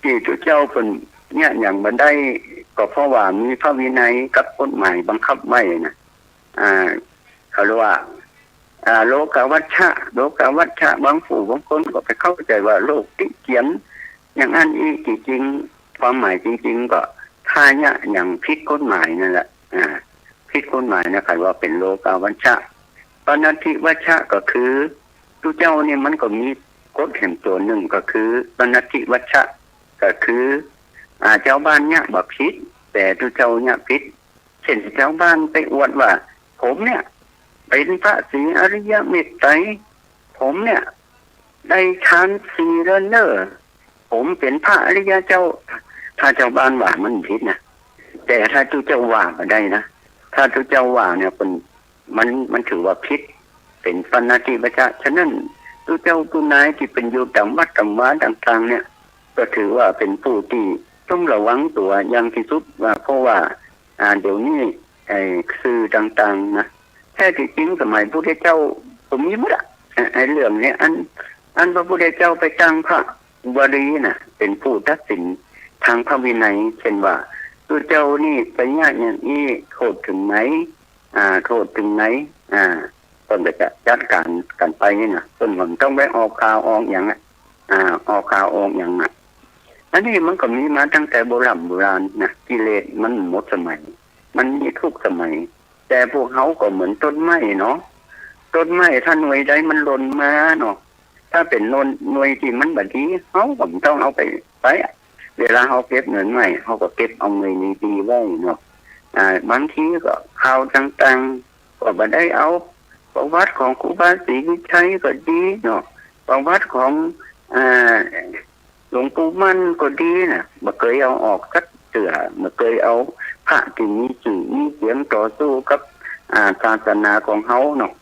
ที่ทุกเจ้าเป็นเนี่ยอย่างบ่ได้ก็เพราะว่ามีพระวินัยกับกฎหมายบังคับไว้นะเขาเรียกว่าโลกวัชชะบางผู้บางคนก็ไปเข้าใจว่าโลกติเขียนอย่างนั้นอีกจริงความหมายจริงๆก็ถ้าเนี่ยอย่างผิดกฎหมายนั่นแหละผิดกฎหมายนะใครว่าเป็นโลกวัชชะปณติวัชชะก็คือทุกเจ้าเนี่ยมันก็มีกฎแห่งตัวหนึ่งก็คือปณติวัชชะก็คือเจ้าบ้านเนี่ยบอกผิดแต่ทุกเจ้าเนี่ยผิดเช่นเจ้าบ้านไปอวดว่าผมเนี่ยเป็นพระศรีอริยเมตไตรผมเนี่ยได้ฌาน4แล้วเนอผมเป็นพระอริยเจ้าถ้าเจ้าบ้านว่ามันผิดนะแต่ถ้าทุกเจ้าว่าก็ได้นะถ้าทุกเจ้าว่าเนี่ยมันถือว่าผิดเป็นปณติวัชชะฉะนั้นทุกเจ้าผู้นายที่เป็นอยู่ตามวัดตามวาต่างๆเนี่ยก็ถือว่าเป็นผู้ที่ต้องระวังตัวอย่างที่สุดว่าเพราะว่าเดี๋ยวนี้สื่อต่างๆนะแท้ที่จริงสมัยพระพุทธเจ้าผมมีหมดเรื่องนี้อันพระพุทธเจ้าไปตั้งพระวรีน่ะเป็นผู้ตัดสินทางพระวินัยเช่นว่าตัวเจ้านี่ไปญาติอย่างนี้โทษถึงไหนโทษถึงไหนต้นจะจัดการกันไปนี่นะต้นมันต้องไปออกข่าวออกอย่างออกข่าวออกอย่างอันนี้มันก็มีมาตั้งแต่โบราณนะกิเลสมันหมดสมัยมันมีทุกสมัยแต่พวกเขาก็เหมือนต้นไม้เนาะต้นไม้ถ้าหน่วยใดมันหล่นมาเนาะถ้าเป็นหน่วยที่มันแบบนี้เขาก็ต้องเอาไปเวลาเขาเก็บเงินใหม่เขาก็เก็บเอาเงินดีๆไว้เนาะบางทีก็ข่าวต่างๆก็ไม่ได้เอาประวัติของครูบาศรีวิชัยก็ดีเนาะประวัติของหลวงปู่มั่นก็ดีนะไม่เคยเอาออกสักเตือไม่เคยเอาพระที่มีชื่อมีเสียงต่อสู้กับศาสนาของเขาเนาะ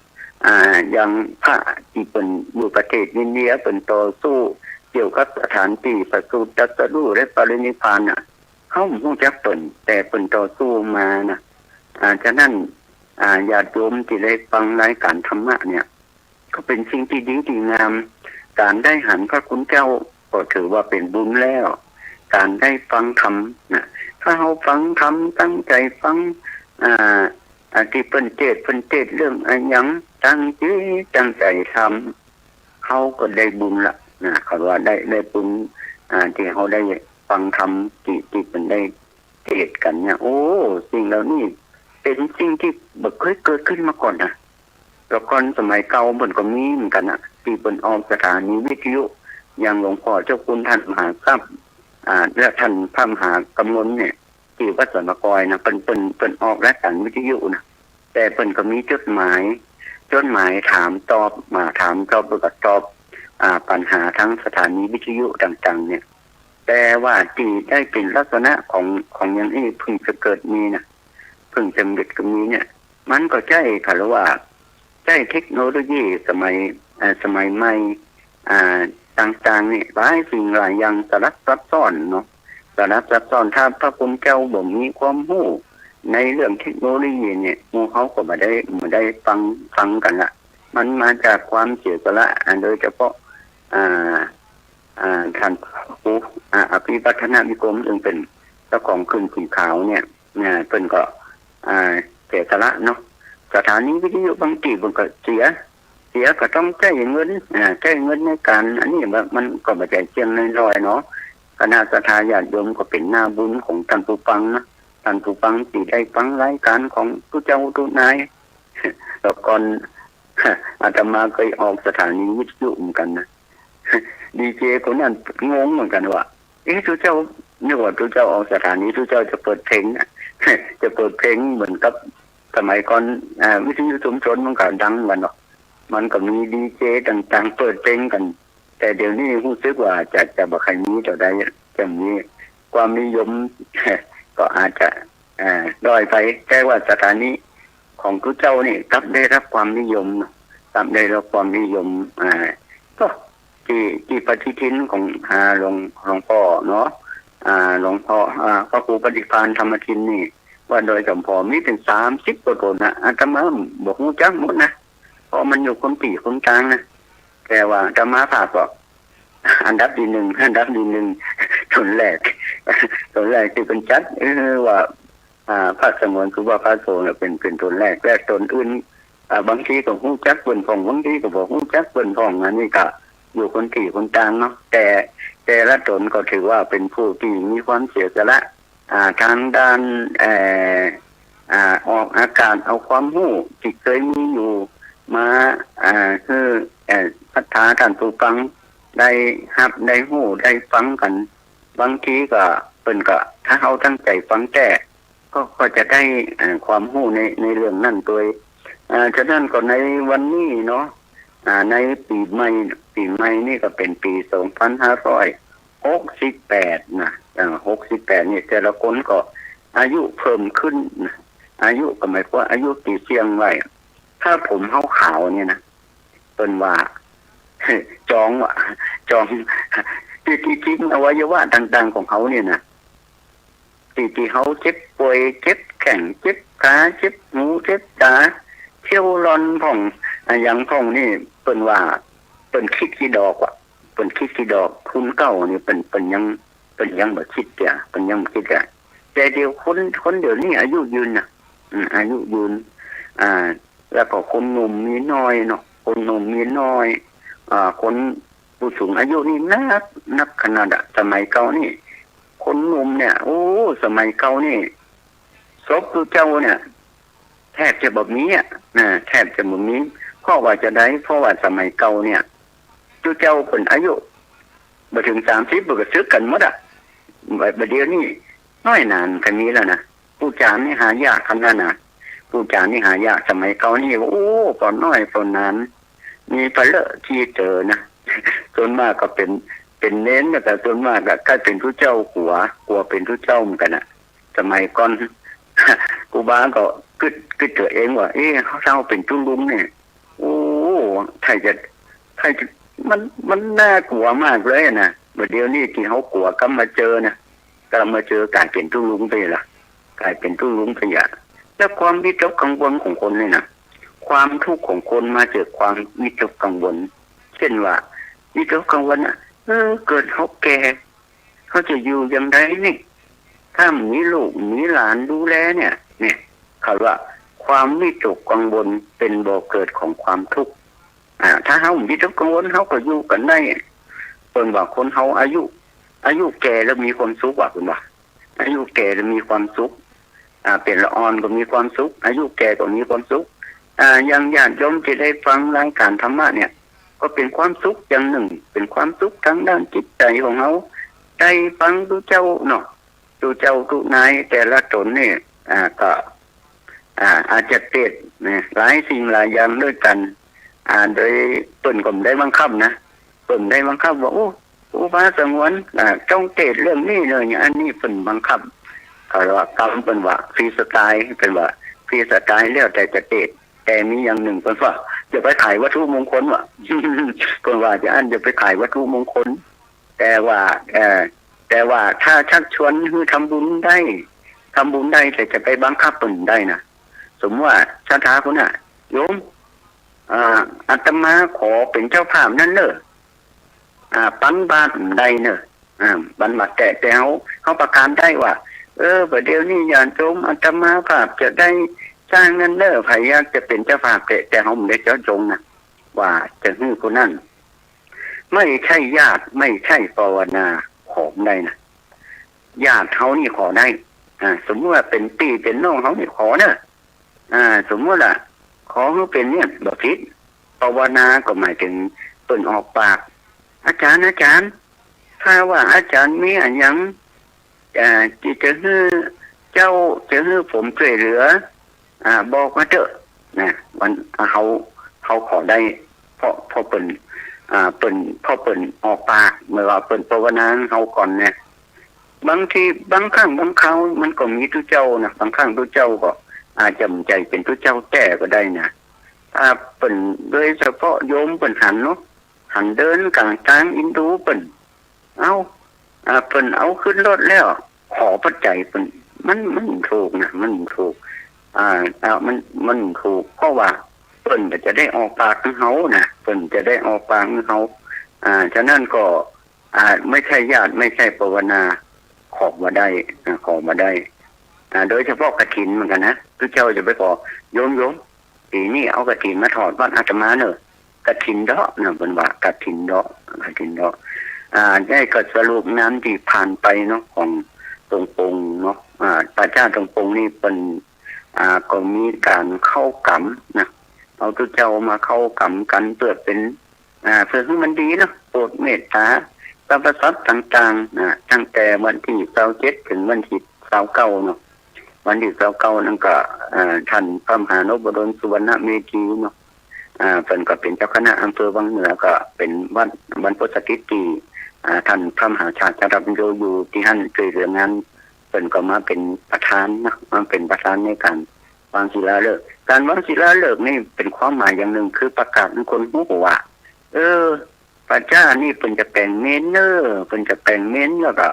อย่างพระที่เป็นอยู่ประเทศอินเดียเป็นต่อสู้เกี่ยวกับสถานที่ประสูติตรัสรู้และปรินิพพานน่ะเขาไม่รู้จักตนแต่เป็นต่อสู้มานะฉะนั้นญาติโยมที่ได้ฟังรายการธรรมะเนี่ยก็เป็นสิ่งที่ดีที่งามการได้หันพระคุณเจ้าก็ถือว่าเป็นบุญแล้วการได้ฟังธรรมนะถ้าเราฟังธรรมตั้งใจฟังที่เพิ่นเทศเรื่องอะไรอย่างตั้งใจทำเขาก็ได้บุญละนะเขาว่าได้บุญที่เขาได้ฟังธรรมที่เป็นได้เทศกันเนี่ยโอ้สิ่งเหล่านี้เป็นสิ่งที่บ่เคยเกิดขึ้นมาก่อนนะแล้วก่อนสมัยเก่าเพิ่นก็มีเหมือนกันนะที่เพิ่นออกสถานีวิทยุอย่างหลวงพ่อเจ้าคุณท่านมหาทรัพย์และท่านพระมหากำมลเนี่ยที่วัดสวนมะกอยนะเป็นออกรายการวิทยุนะแต่เพิ่นก็มีจดหมายถามตอบประกาศตอบปัญหาทั้งสถานีวิทยุต่างๆเนี่ยแต่ว่าที่ได้เป็นลักษณะของอย่างนี้เพิ่งจะเกิดมีนะเพิ่งจะเกิดก็มีเนี่ยมันก็ใช่ค่ะหรือว่าใช่เทคโนโลยีสมัยใหม่ต่างๆนี่หลายสิ่งหลายอย่างสลับซับซ้อนเนาะสลับซับซ้อนถ้าพระคุณเจ้าบ่มีความรู้ในเรื่องเทคโนโลยีเนี่ยหมู่เขาก็ไม่ได้ฟังกันละมันมาจากความเสียสละโดยเฉพาะท่านผู้อภิวัฒนวิกรมซึ่งเป็นเจ้าของขึ้นสีขาวเนี่ยเพิ่นก็ เสียสละเนาะสถานีวิทยุบางทีมันก็เสียก็ต้องใช้เงินใช้เงินในการอันนี้มันก็ไม่ใช่เพียงน้อยๆเนาะคณะศรัทธาญาติโยมก็เป็นหน้าบุญของท่านผู้ฟังนะท่านผู้ฟังที่ได้ฟังรายการของทุกเจ้าทุกนายแล้วก่อนอาตมาเคยออกสถานีวิทยุเหมือนกันนะดีเจคนนั้นงงเหมือนกันว่าทุกเจ้าเนี่ยว่าทุกเจ้าออกสถานีทุกเจ้าจะเปิดเพลงจะเปิดเพลงเหมือนกับสมัยก่อนวิทยุชุมชนมันก็ดังกันเนาะมันก็มีดีเจต่างๆเปิดเพลงกันแต่เดี๋ยวนี้รู้สึกว่าจะบอกใครนี้จะได้จะมีความนิยมก็อาจจะด้อยไปแต่ว่าสถานีของทุกเจ้านี่กลับได้รับความนิยมกลับได้รับความนิยมก็ที่ปฏิทินของหลวงพ่อเนาะหลวงพ่อพระครูปฏิภาณธรรมทินนี่ว่าโดยสมพอมีถึง30กว่าตนนะอาตมาบอกงูจักหมดนะเพราะมันอยู่คนปีคนกลางนะแต่ว่าอาตมาฝากบอกอันดับที่หนึ่งตนแรกที่เป็นจัดว่าพระสงวนคือว่าพระโสเนี่ยเป็นตนแรกและตนอื่นบางทีก็หูจักเปิ้นของบางทีก็บอกหูจักเปิ้นของอันนี้ก็อยู่คนกี่คนกลางเนาะแต่ละตนก็ถือว่าเป็นผู้ที่มีความเสียสละทางด้านออกอากาศเอาความรู้ที่เคยมีอยู่มาคือพัฒนาท่านผู้ฟังได้รับได้รู้ได้ฟังกันบางทีก็เป็นก็ถ้าเขาตั้งใจฟังแต่ก็จะได้ความรู้ในเรื่องนั้นโดยฉะนั้นก็ในวันนี้เนาะในปีใหม่นี่ก็เป็นปี2568นะ68นี่แต่ละคนก็อายุเพิ่มขึ้นนะอายุก็หมายความว่าอายุตีเสียงไว้ถ้าผมขาวๆเนี่ยนะเป็นว่าจองที่ทิ้งอวัยวะต่างๆของเขาเนี่ยนะที่เขาเจ็บป่วยเจ็บแข้งเจ็บขาเจ็บหูเจ็บตาเที่ยวร้อนผ่องอย่างผ่องนี่เป็นว่าเป็นคิดกี่ดอกว่ะเป็นคิดกี่ดอกคุณเก่านี่เป็นยังแบบคิดเดียเป็นยังคิดอ่ะแต่เดี๋ยวคนเดี๋ยวนี้อายุยืนนะอายุยืนแล้วก็คนหนุ่มมีน้อยเนาะคนหนุ่มมีน้อยคนผู้สูงอายุนี่นักขนาดสมัยเก่านี่คนหนุ่มเนี่ยโอ้สมัยเก่านี่ศพตัวเจ้าเนี่ยแทบจะแบบนี้แทบจะแบบนี้เพราะว่าสมัยเก่าเนี่ยตัวเจ้าคนอายุมาถึง30ก็ซื้อกันหมดแบบเดียวนี่น้อยนานกันนี้แล้วนะผู้จานนี่หายากขนาดน่ะผู้จานนี่หายากสมัยเก่านี่โอ้ตอนน้อยตอนนั้นมีพระเลอะที่เจอนะส่วนมากก็เป็นเน้นแต่ส่วนมากก็เป็นผู้เจ้ากลัวเป็นผู้เจ้าเหมือนกันนะสมัยก่อนกูบ้าก็คิดตัวเองว่าเขาเป็นจุ้งลุงเนี่ยโอ้ใครจะมันน่ากลัวมากเลยนะเดี๋ยวนี้ที่เขากลัวก็มาเจอนะกลายเป็นจุ้งลุงไปละกลายเป็นจุ้งลุงไปอ่ะแล้วความวิตกกังวลของคนเนี่ยนะความทุกข์ของคนมาจากความวิตกกังวลเช่นว่าวิตกกังวลเกิดเขาแก่เขาจะอยู่อย่างไรนี่ถ้ามีลูกมีหลานดูแลเนี่ยเขาว่าความวิตกกังวลเป็นบ่อเกิดของความทุกข์ถ้าเขาวิตกกังวลเขาก็อยู่กันได้คนว่าคนเขาอายุแก่แล้วมีความสุขว่าคุณว่าอายุแก่แล้วมีความสุขเป็นละอ่อนก็มีความสุขอายุแก่ก็มีความสุขอย่างญาติโยมที่ได้ฟังรายการธรรมะเนี่ยก็เป็นความสุขอย่างหนึ่งเป็นความสุขทางด้านจิตใจของเขาได้ฟังดูเจ้าเนาะดูเจ้าดูนายแต่ละตนเนี่ยก็อาจจะเตะหลายสิ่งหลายอย่างด้วยกันโดยตนก็ได้บังคับนะตนได้บังคับว่าโอ้พระสงวนต้องเตะเรื่องนี้เลยอันนี้เป็นบังคับเขาว่ากรรมเป็นว่าฟรีสไตล์เป็นว่าฟรีสไตล์แล้วแต่จะเตะแต่มีอย่างหนึ่งเป็นว่าจะไปขายวัตถุมงคลว่ะเป็นว่าจะไปขายวัตถุมงคลแต่ว่าถ้าชักชวนคือทำบุญได้แต่จะไปบังคับเป็นได้นะสมมติว่าชาติคนน่ะโยมอาตมาขอเป็นเจ้าภาพนั่นเนอะปันบาทได้เนอะบันบาทแต่เขาประกาศได้ว่า ประเดี๋ยวนี้ญาติโยมอาตมาภาพจะได้สร้างเงินเด้อไผอยากจะเป็นเจ้าภาพแต่เฮาบ่ได้เจาะจงนะว่าจะฮื้อผู้นั้นไม่ใช่ญาติไม่ใช่ภาวนาขอได้นะญาติเฮานี่ขอได้สมมุติว่าเป็นพี่เป็นน้องเฮานี่ขอเด้อสมมุติว่าขอให้เป็นเนี่ยบ่ผิดภาวนาก็หมายถึงเปิ้นออกปากอาจารย์ถ้าว่าอาจารย์มีอันหยังที่จะฮื้อเจ้าจะฮื้อผมช่วยเหลือบอกมาเถอะนะมันเขาขอได้เพราะเปิ้นเพราะเปิ้นออกปากเมื่อว่าเปิ้นภาวนาเฮาก่อนเนี่ยบางทีบางครั้งบางคราวมันก็มีทุเจ้านะบางครั้งทุเจ้าก็อาจจำใจเป็นทุเจ้าแต่ก็ได้นะถ้าเปิ้นโดยเฉพาะโยมเปิ้นหันเนาะหันเดินกลางทางอินดูเปิ้นเปิ้นเอาขึ้นรถแล้วขอปัจจัยเปิ้นมันถูกนะมันถูกมันถูกเพราะว่าเปิ้นจะได้ออกปากของเฮานะเปิ้นจะได้ออกปากของเฮาฉะนั้นก็ไม่ใช่ญาติไม่ใช่ภาวนาขอมาได้โดยเฉพาะกฐินเหมือนกันนะทุกเจ้าจะไปขอโยมปีนี้เอากฐินมาถอดวัดอาตมาเนอะกฐินดอกนะเป็นว่ากฐินดอกได้ก็สรุปน้ำที่ผ่านไปเนาะของตรงปงเนาะพระเจ้าตรงปงนี่เป็นก็มีการเข้ากรรมนะเอาทุกเจ้ามาเข้ากรรมกันเพื่อเป็นเพื่อให้มันดีเนาะโปรดเมตตาสรรพสัตว์ต่างๆตั้งแต่วันที่27ถึงวันที่29เนาะวันที่29นั่นก็ท่านพระมหานพดลสุวรรณเมธีเนาะเพิ่นก็เป็นเจ้าคณะอำเภอวังเหนือก็เป็นวันพุทธกิจที่ท่านพระมหาชาติจารโยอยู่ที่ท่านช่วยเหลืองานเพิ่นก็มาเป็นประธานนะมาเป็นประธานในการวางศิลาฤกษ์การวางศิลาฤกษ์นี่เป็นความหมายอย่างหนึ่งคือประกาศให้คนรู้ว่าพระเจ้านี่เพิ่นจะแปลงเมนเนอร์เพิ่นจะแปลงเมนแล้วก็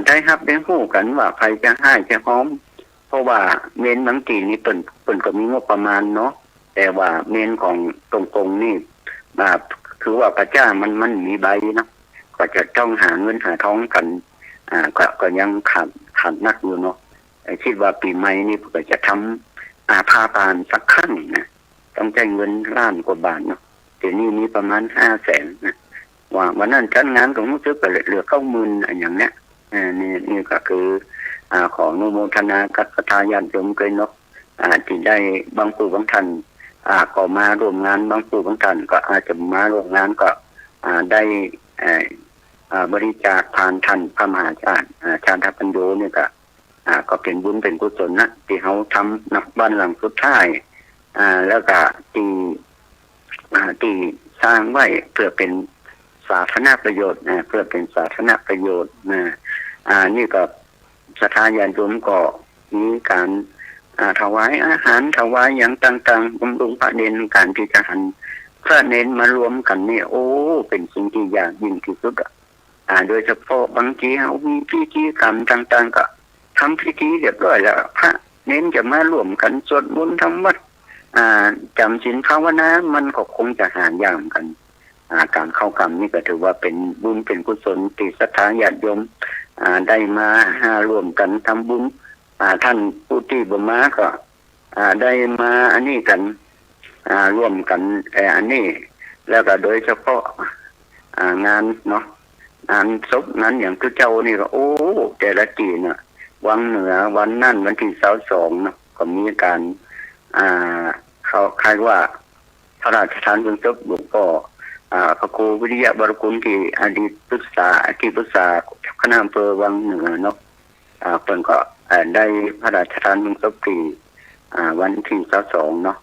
ได้รับได้ฮู้กันว่าใครจะให้จะหอมเพราะว่าเมนบางทีนี่เพิ่นก็มีงบประมาณเนาะแต่ว่าเมนของตรงๆนี่คือว่าพระเจ้ามันมีใบเนาะก็จะต้องหาเงินหาทองกันก็ยังขาดนักอยู่เนาะคิดว่าปีใหม่นี่ก็จะทำพาปานสักครั้งนะต้องใช้เงินล้านกว่าบาทเนาะเดี๋ยวนี้มีประมาณ500,000นะว่าวันนั้นชั้นงานของรู้สึกก็เหลือ90,000อย่างเนี้ยนี่ก็คือขออนุโมทนากับศรัทธาญาติโยมเกินเนาะที่ได้บางผู้บางท่านก็มาร่วมงานบางผู้บางท่านก็อาจจะมาร่วมงานก็ได้บริจาคผ่านท่านพระมหาชาติปัญโยเนี่ยก็เป็นบุญเป็นกุศลนะที่เขาทำนักบ้านหลังสุดท้ายแล้วก็ที่สร้างไว้เพื่อเป็นสาธารณประโยชน์เพื่อเป็นสาธารณประโยชน์นี่ก็ศรัทธาญาติโยมก็มีการถวายอาหารถวายอย่างต่างๆบำรุงพระเนรการที่จะหันพระเนรมารวมกันนี่เป็นสิ่งที่ยากยิ่งที่สุดโดยเฉพาะบางทีเขามีพิธีกรรมต่างๆก็ทำพิธีเรียบร้อยแล้วพระเนรจะมารวมกันสวดมนต์ทำวัดจำศีลภาวนามันก็คงจะหายากกันการเข้ากรรมนี่ก็ถือว่าเป็นบุญเป็นกุศลที่ศรัทธาญาติโยมได้มาร่วมกันทำบุญท่านผู้ที่บ่มาก็ได้มาอันนี้กันร่วมกันอันนี้แล้วก็โดยเฉพาะงานเนาะงานศพนั้นอย่างทุกเจ้านี่ก็แต่ละจีนวังเหนือวันนั่นวันที่22เนาะก็มีการเขาคล้ายว่าพระราชทานเพลิงศพหลวงพ่อพระครูวิริยะบรกุลที่อดีตปรึกษาคณะอำเภอวังเหนือเนาะเพิ่นก็ได้พระราชทานเพลิงศพที่วันที่22เนาะ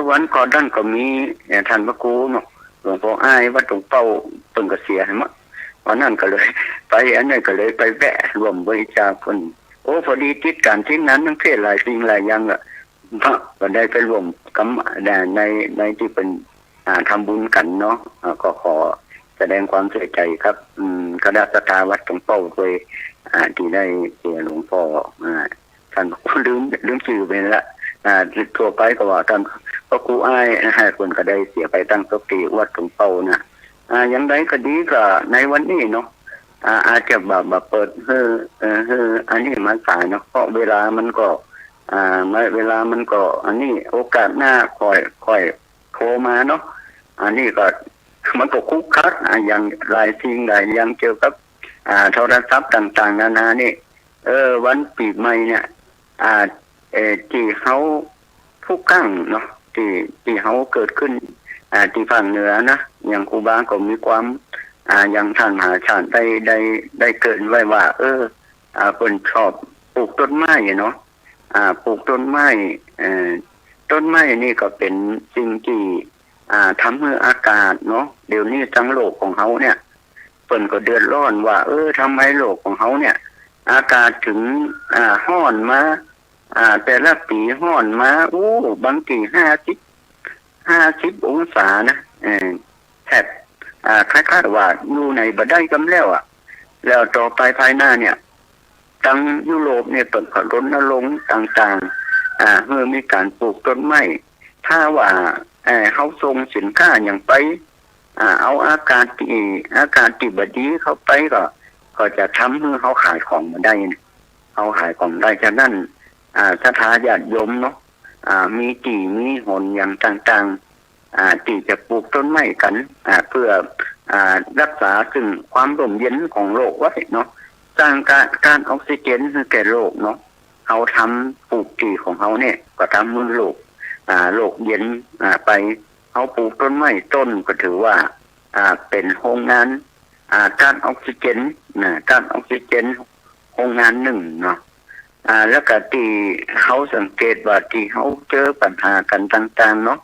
วันก่อนนั้นก็มีท่านพระครูเนาะหลวงพ่ออ้ายวัดหลวงเป้าเพิ่นก็เสียให้มั้งวันนั้นก็เลยไปอันนั้นก็เลยไปแวะรวมบริจาคเพิ่นพอดีติดการที่นั้นทั้งเพศหลายสิ่งหลายอย่างก็ได้ไปรวมกับในที่เป็นทำบุญกันเนาะก็ขอแสดงความเสียใจครับคณะศรัทธาวัดหลวงเป้าโดยที่ได้เสียหลวงพ่อท่านลืมชื่อไปละทั่วไปก็ว่าท่านพระครูอ้ายคนก็ได้เสียไปตั้งศพที่วัดหลวงเป้านะอย่างไรก็ดีก็ในวันนี้เนาะ อาจจะแบบเปิดอันนี้มาสายเนาะเพราะเวลามันก็เวลามันก็อันนี้โอกาสหน้าค่อยโทรมาเนาะอันนี้ก็มันก็คุกคักอย่างหลายสิ่งหลายอย่างเกี่ยวกับโทรศัพท์ต่างๆนานานี่วันปีใหม่เนี่ยที่เขาผู้กั้งเนาะที่เขาเกิดขึ้นที่ฝั่งเหนือนะอย่างครูบาก็มีความอย่างท่านมหาชาติได้เกิดไว้ว่าคนชอบปลูกต้นไม้เนาะปลูกต้นไม้ต้นไม้นี่ก็เป็นสิ่งที่ทำให้อากาศเนาะเดี๋ยวนี้ทั้งโลกของเขาเนี่ยเปิ่นก็เดือดร้อนว่าทำไมโลกของเขาเนี่ยอากาศถึงร้อนมาแต่ละปีร้อนมาบางที50 องศานะแทบคล้ายๆว่าอยู่ในบัดได้กำแล้วแล้วต่อไปภายหน้าเนี่ยทั้งยุโรปเนี่ยเปิดรณรงค์ต่างๆเมื่อมีการปลูกต้นไม้ถ้าว่าเขาส่งสินค้าอย่างไปเอาอากาศที่บดีเข้าไปก็จะทำให้เขาขายของมาได้นะเขาขายของได้ฉะนั้นศรัทธาญาติโยมเนาะมีหนอย่างต่างๆที่จะปลูกต้นไม้กันเพื่อรักษาถึงความร่มเย็นของโลกไว้เนาะสร้างการออกซิเจนให้แก่โลกเนาะเขาทำปลูกที่ของเขาเนี่ยก็ทำให้โลกเย็นไปเขาปลูกต้นไม้ต้นก็ถือว่าเป็นโรงงานการออกซิเจนการออกซิเจนโรงงานหนึ่งเนาะแล้วก็ที่เขาสังเกตว่าที่เขาเจอปัญหากันต่างๆเนาะ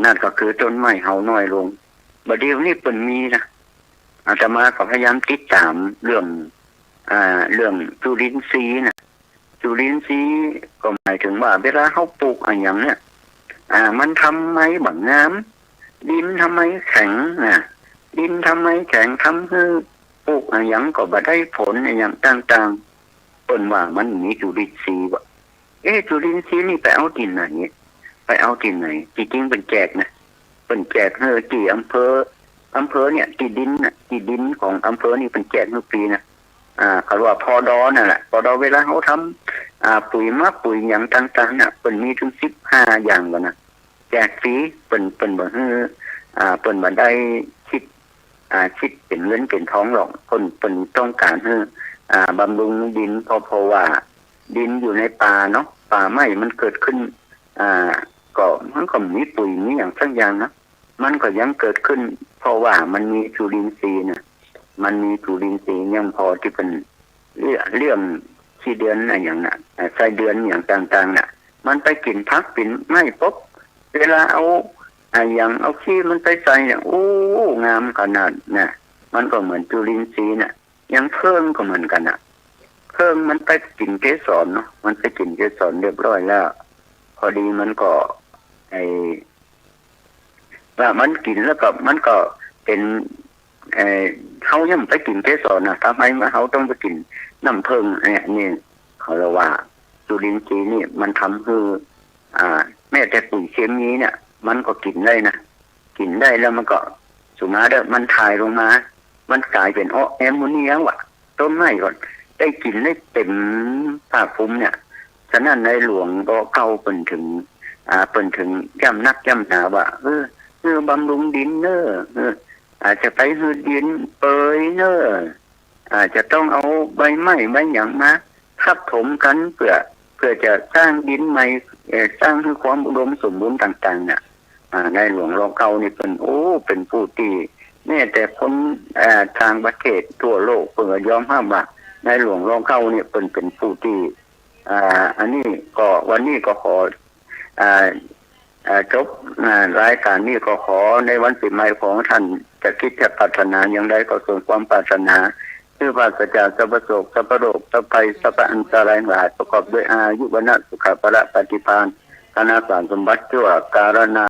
นั่นก็คือต้นไม้เขาน้อยลงบัดเดี๋ยวนี้เปิ่นมีนะอาตมาก็พยายามติดตามเรื่องจุลินทรีย์นะจุลินทรีย์ก็หมายถึงว่าเวลาเขาปลูกอะไรอย่างเนี้ยมันทำไมบังน้ำดินทำไมแข็งดินทำไมแข็งทำให้ปลูกอะไรอย่างก็บ่ได้ผลอะไรอย่างต่างๆเปิ่นว่ามันมีจุลินทรีย์ว่ะจุลินทรีย์นี่ไปเอาที่ไหนจริงๆเป็นแจกนะเป็นแจกให้ที่อำเภอเนี่ยที่ดินของอำเภอนี่เป็นแจกทุกปีนะเขาว่าพอดอนั่นแหละพอดอเวลาเขาทำปุ๋ยอย่างต่างๆน่ะเป็นมีถึง15 อย่างแล้วนะแจกฟรีเป็นบ่ให้เป็นบ่ได้คิดเป็นเงินเป็นทองหรอกเป็นต้องการให้บำรุงดินเพราะว่าดินอยู่ในป่าเนาะป่าไม้มันเกิดขึ้นก็มันก็มีปุ๋ยมีอย่างสักอย่างนะมันก็ยังเกิดขึ้นเพราะว่ามันมีจุลินทรีย์นะมันมีจุลินทรีย์ยังพอที่เป็นเรื่องขี้เดือนอะไรอย่างน่ะไส้เดือนอย่างต่างๆน่ะมันไปกินพักกินไม่ปุ๊บเวลาเอาอย่างเอาขี้มันไปใส่เนี่ยงามขนาดน่ะมันก็เหมือนจุลินทรีย์น่ะยังเพิ่งก็เหมือนกันน่ะเพิ่งมันไปกินเกสรเนาะมันไปกินเกสรเรียบร้อยแล้วพอดีมันก็ว่ามันกินแล้วก็มันก็เป็นเขายังไปกินเกสรนะทำไมเขาต้องไปกินน้ำเพิ่งนี่เขาเรียกว่าจุลินทรีย์นี่มันทำให้แม้แต่ปุ๋ยเคมีเนี่ยมันก็กินได้นะกินได้แล้วมันก็สุมาเด้อมันถ่ายลงมามันกลายเป็นแอมโมเนียว่ะต้นไม้ก่อนได้กินได้เต็มภาคภูมิเนี่ยฉะนั้นในหลวงก็เข้าเป็นถึงย่ำนักย่ำหนาว่าบำรุงดินเนออาจจะไปหืดดินเปยเนออาจจะต้องเอาใบไม้ใบหยางมาทับถมกันเพื่อจะสร้างดินใหม่สร้างให้ความอุดมสมบูรณ์ต่างๆเนี่ยในหลวงรอเก่านี่เป็นผู้ที่แม้แต่คนทางประเทศทั่วโลกเปิดยอมรับว่าในหลวงรอเก่าเนี่ยเป็นผู้ที่อันนี้ก็วันนี้ก็ขอจบรายการนี้ก็ขอในวันปีใหม่ของท่านจะคิดจะปรารถนาอย่างไรก็ส่งความปรารถนาชื่อพระสัจจะสัพพโสกสัพพโรคสัพภัยสัพพอันตรายหลายประกอบด้วยอายุวนะสุขภาระปฏิภาณธนาสารสมบัติชั่วการณา